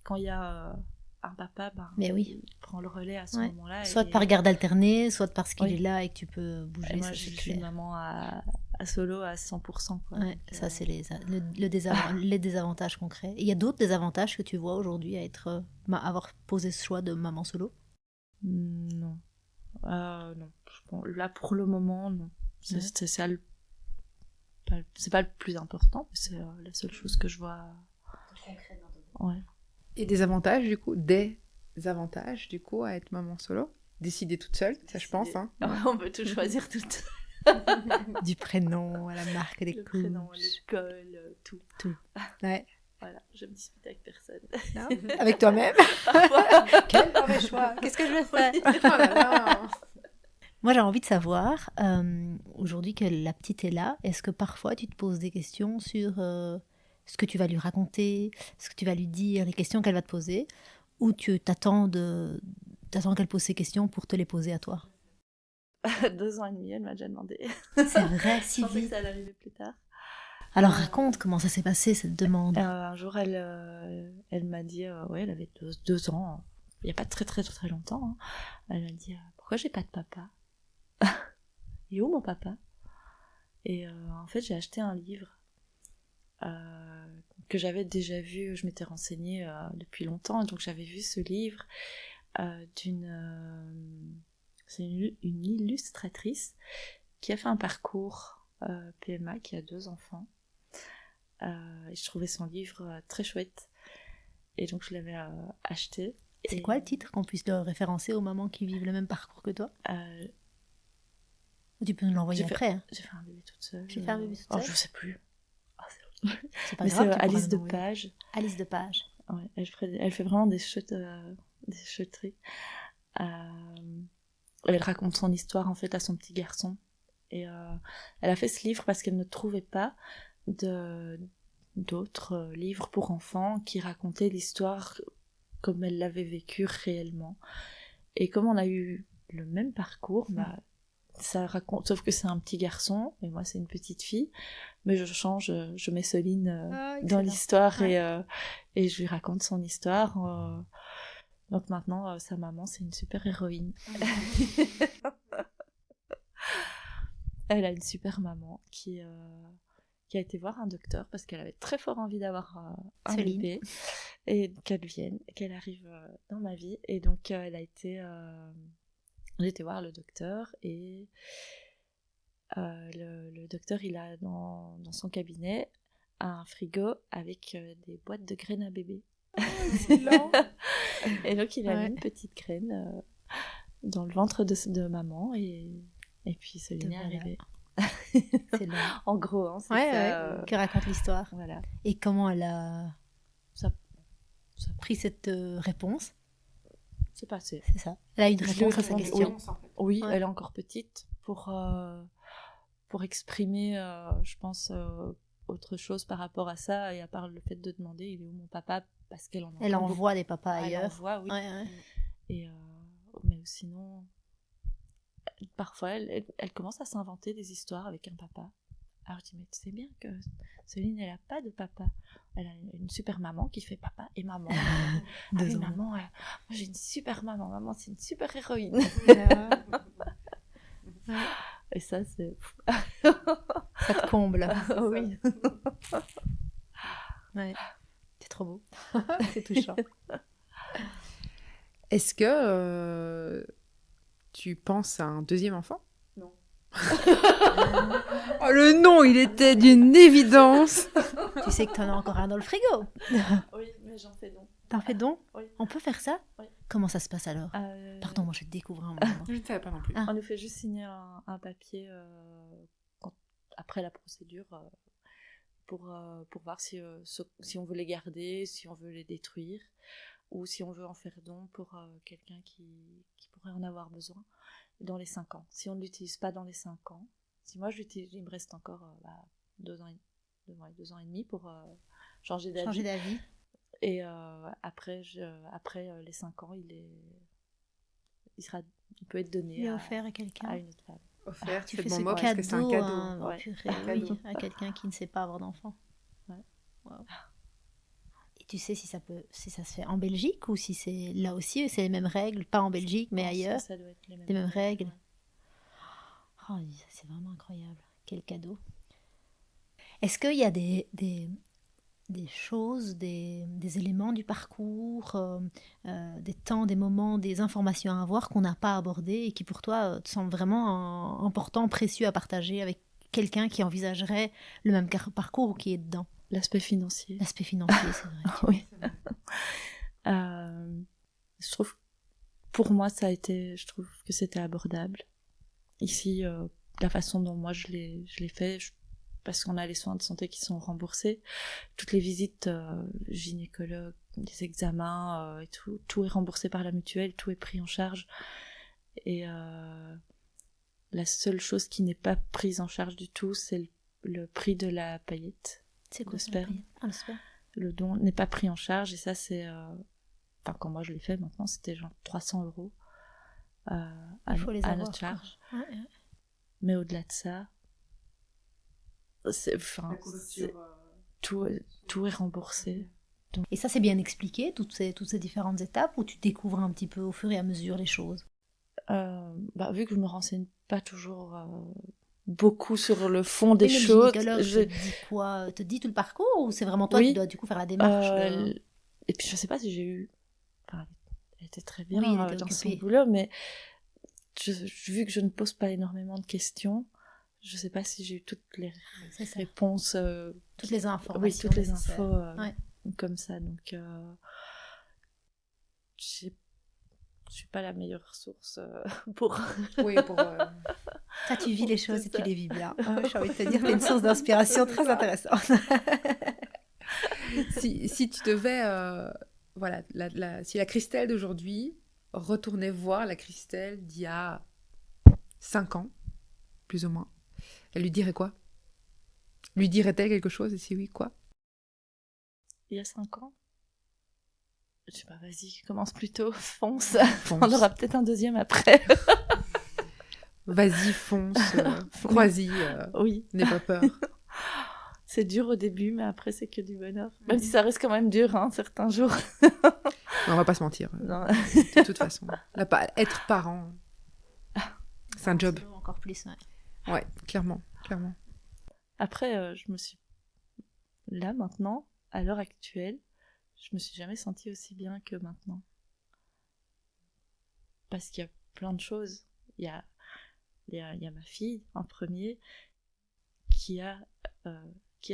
quand il y a un papa, Mais oui. il prend le relais à ce Ouais. moment-là. Soit et- par garde alternée, soit parce qu'il Oui. est là et que tu peux bouger. Et moi, ça, je c'est suis clair. maman à solo à 100%. Quoi. Ouais, Donc, ça, c'est les désavantages concrets. Et il y a d'autres désavantages que tu vois aujourd'hui à avoir posé ce choix de maman solo? Non. Non. Bon, là, pour le moment, non. C'est ça c'est pas le plus important, mais c'est la seule chose que je vois. Ouais. Et des avantages, du coup à être maman solo? décider toute seule, ça je pense. Hein. On peut tout choisir toutes. Du prénom à la marque des Le couches. prénom, l'école, tout. Ouais. Voilà, je me dispute avec personne. Non, avec toi-même. Quel mauvais choix. Qu'est-ce que je vais faire? Oh là là. Moi, j'ai envie de savoir, aujourd'hui que la petite est là, est-ce que parfois tu te poses des questions sur ce que tu vas lui raconter, ce que tu vas lui dire, les questions qu'elle va te poser, ou tu t'attends qu'elle pose ces questions pour te les poser à toi? 2 ans et demi, elle m'a déjà demandé. C'est vrai, Je si pensais que vite. ça allait arriver plus tard. Alors raconte comment ça s'est passé, cette demande. Un jour, elle m'a dit, ouais, elle avait 2 ans, il n'y a pas très très très longtemps. Hein. Elle m'a dit, pourquoi j'ai pas de papa? Il est où mon papa? Et en fait, j'ai acheté un livre que j'avais déjà vu, je m'étais renseignée depuis longtemps, donc j'avais vu ce livre c'est une illustratrice qui a fait un parcours PMA, qui a 2 enfants. Et je trouvais son livre très chouette. Et donc je l'avais acheté. C'est quoi le titre, qu'on puisse le référencer aux mamans qui vivent le même parcours que toi? Tu peux nous l'envoyer après. Hein. J'ai fait un bébé toute seule. J'ai fait un bébé toute seule. Oh, je sais plus. C'est pas Mais grave. c'est tu pourras Alice nous de l'envoyer. Page. Alice de Page. Ouais, elle fait vraiment des chouetteries. Elle raconte son histoire en fait à son petit garçon. Et elle a fait ce livre parce qu'elle ne trouvait pas d'autres livres pour enfants qui racontaient l'histoire comme elle l'avait vécue réellement. Et comme on a eu le même parcours, bah, ça raconte, sauf que c'est un petit garçon et moi c'est une petite fille, mais je mets Soline dans l'histoire. Ouais. Et je lui raconte son histoire. Donc maintenant, sa maman, c'est une super héroïne. Elle a une super maman qui a été voir un docteur parce qu'elle avait très fort envie d'avoir un bébé et qu'elle vienne, qu'elle arrive dans ma vie. Et donc j'ai été voir le docteur et le docteur, il a dans son cabinet un frigo avec des boîtes de graines à bébé. Et donc il a mis une petite graine dans le ventre de maman et puis Soline est arrivée. C'est là. En gros, hein, c'est ça. Qui raconte l'histoire. Voilà. Et comment elle a pris cette réponse? C'est passé. C'est ça. Elle a une réponse à sa question. Oui, elle est encore petite pour exprimer, je pense, autre chose par rapport à ça, et à part le fait de demander il est où mon papa, parce qu'elle en elle envoie des papas ailleurs. Elle envoie, oui. Ouais. Et mais sinon, parfois elle commence à s'inventer des histoires avec un papa. Alors je dis, mais tu sais bien que Céline, elle a pas de papa. Elle a une super maman qui fait papa et maman. Maman, moi j'ai une super maman. Maman, c'est une super héroïne. Et ça, c'est... ça te comble. Oui. Ouais. C'est trop beau. C'est touchant. Est-ce que tu penses à un deuxième enfant? Non. Oh, le nom, il était d'une évidence. Tu sais que t'en as encore un dans le frigo. Oui, mais j'en fais don. T'en fais don? Oui. On peut faire ça? Oui. Comment ça se passe alors? Pardon, moi je découvre un moment. Je ne savais pas non plus. On nous fait juste signer un papier après la procédure pour voir si on veut les garder, si on veut les détruire, ou si on veut en faire don pour quelqu'un qui pourrait en avoir besoin dans les 5 ans. Si on ne l'utilise pas dans les 5 ans, si moi je l'utilise, il me reste encore 2 ans et demi pour changer d'avis. Changer d'avis. Et après les 5 ans, il peut être donné il est offert à quelqu'un, à une autre femme. Offert, tu fais fais bon ce mot, parce que c'est un cadeau. Ouais. Purée, à quelqu'un qui ne sait pas avoir d'enfant. Ouais. Wow. Et tu sais si ça se fait en Belgique ou si c'est là aussi, c'est les mêmes règles, pas en Belgique mais ailleurs. Ça doit être les mêmes règles. Ouais. Oh, c'est vraiment incroyable. Quel cadeau. Est-ce qu'il y a des choses, des éléments du parcours, des temps, des moments, des informations à avoir qu'on n'a pas abordées et qui pour toi te semblent vraiment importants, précieux à partager avec quelqu'un qui envisagerait le même parcours ou qui est dedans? L'aspect financier. L'aspect financier, c'est vrai. Oui. Je trouve pour moi, je trouve que c'était abordable. Ici, la façon dont moi je l'ai fait, parce qu'on a les soins de santé qui sont remboursés, toutes les visites gynécologues, les examens et tout est remboursé par la mutuelle, tout est pris en charge. Et la seule chose qui n'est pas prise en charge du tout, c'est le prix de la paillette. C'est quoi le sperme. Le sperme. Le don n'est pas pris en charge, et ça c'est... quand moi je l'ai fait maintenant, c'était genre 300 € à notre charge. Ouais. Mais au-delà de ça, tout est remboursé. Donc... Et ça, c'est bien expliqué, toutes ces différentes étapes, ou tu découvres un petit peu au fur et à mesure les choses? Vu que je me renseigne pas toujours beaucoup sur le fond des choses. Te dit quoi? Te dit tout le parcours, ou c'est vraiment toi qui dois du coup faire la démarche Et puis je sais pas si j'ai eu... elle était très bien dans son occupée. boulot, mais vu que je ne pose pas énormément de questions, je sais pas si j'ai eu toutes les réponses, toutes les informations. Oui, toutes les infos comme ça. Donc je suis pas la meilleure source pour... Oui, pour... Toi, tu vis les choses et tu les vis bien. J'ai envie de te dire, t'es une source d'inspiration très intéressante. si tu devais... si la Christelle d'aujourd'hui retournait voir la Christelle d'il y a 5 ans, plus ou moins, elle lui dirait quoi? Lui dirait-elle quelque chose, et si oui, quoi? Il y a 5 ans? Je sais pas, vas-y, commence plutôt, fonce. On aura peut-être un deuxième après. Vas-y, fonce, crois-y, oui. n'aie pas peur. C'est dur au début, mais après c'est que du bonheur. Même si ça reste quand même dur, certains jours. On va pas se mentir. Non. De toute façon, être parent, c'est un job. Encore plus, Ouais, clairement. Après, je me suis... Là, maintenant, à l'heure actuelle, je me suis jamais sentie aussi bien que maintenant. Parce qu'il y a plein de choses. Il y a ma fille, en premier, qui a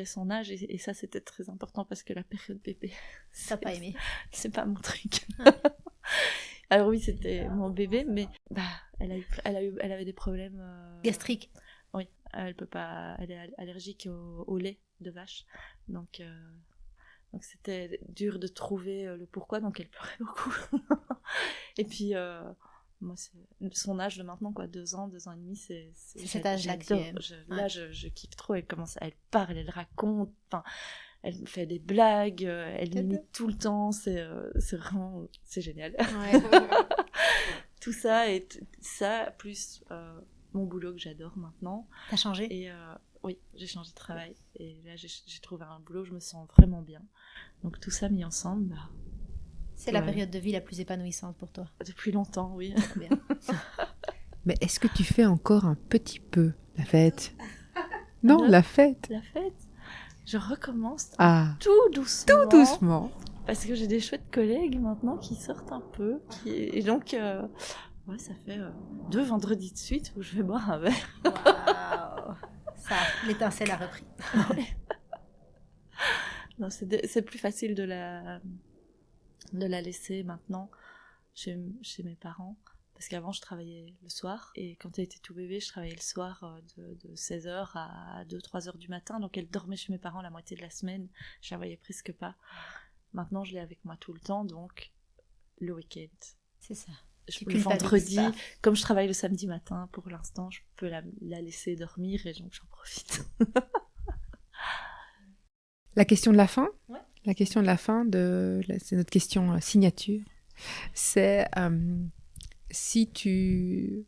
son âge, et ça, c'était très important, parce que la période bébé... T'as pas aimé? C'est pas mon truc. Alors oui, c'était mon bébé, mais elle avait des problèmes... gastriques. Oui, elle peut pas... Elle est allergique au lait de vache, donc c'était dur de trouver le pourquoi, donc elle pleurait beaucoup. Et puis moi, c'est son âge de maintenant, 2 ans, 2 ans et demi, c'est cet âge-là que tu aimes. Là, je kiffe trop. Elle parle, elle raconte, elle fait des blagues, elle imite tout le temps, c'est vraiment, c'est génial. Ouais. Tout ça, et ça, plus mon boulot que j'adore maintenant. T'as changé? Et oui, j'ai changé de travail, et là j'ai trouvé un boulot où je me sens vraiment bien. Donc tout ça mis ensemble, c'est la période de vie la plus épanouissante pour toi? Depuis longtemps, oui. Bien. Mais est-ce que tu fais encore un petit peu la fête? Non, la fête. La fête, je recommence tout doucement. Parce que j'ai des chouettes collègues maintenant qui sortent un peu. Et donc, ça fait 2 vendredis de suite où je vais boire un verre. Waouh. Ça, l'étincelle a repris. Non, c'est plus facile de la laisser maintenant chez mes parents, parce qu'avant je travaillais le soir, et quand elle était tout bébé je travaillais le soir de 16h à 2-3h du matin, donc elle dormait chez mes parents la moitié de la semaine, je la voyais presque pas. Maintenant je l'ai avec moi tout le temps, donc le week-end, c'est ça. Le vendredi, comme je travaille le samedi matin pour l'instant, je peux la laisser dormir, et donc j'en profite. La question de la fin, ouais. La question de la fin, c'est notre question signature. C'est si tu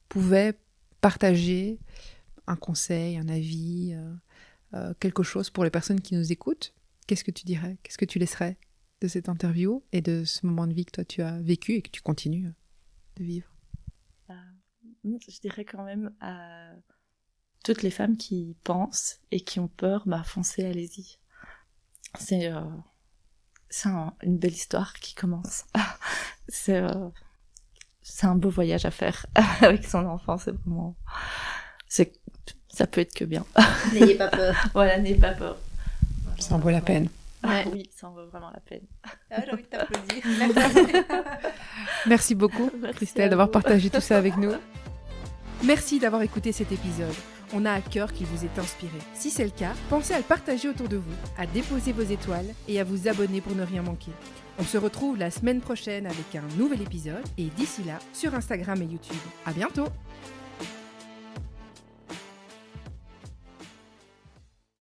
pouvais partager un conseil, un avis, quelque chose pour les personnes qui nous écoutent, qu'est-ce que tu dirais? Qu'est-ce que tu laisserais de cette interview et de ce moment de vie que toi tu as vécu et que tu continues de vivre? Je dirais quand même à toutes les femmes qui pensent et qui ont peur, foncez, allez-y. C'est une belle histoire qui commence. C'est un beau voyage à faire avec son enfant, c'est vraiment... ça peut être que bien. N'ayez pas peur. Voilà, n'ayez pas peur. Ça en vaut la peine. Ouais. Oui, ça en vaut vraiment la peine. Ah, j'ai envie de t'applaudir. Merci beaucoup, Merci Christelle, à d'avoir vous. partagé tout ça avec nous. Merci d'avoir écouté cet épisode. On a à cœur qu'il vous ait inspiré. Si c'est le cas, pensez à le partager autour de vous, à déposer vos étoiles et à vous abonner pour ne rien manquer. On se retrouve la semaine prochaine avec un nouvel épisode et d'ici là, sur Instagram et YouTube. À bientôt!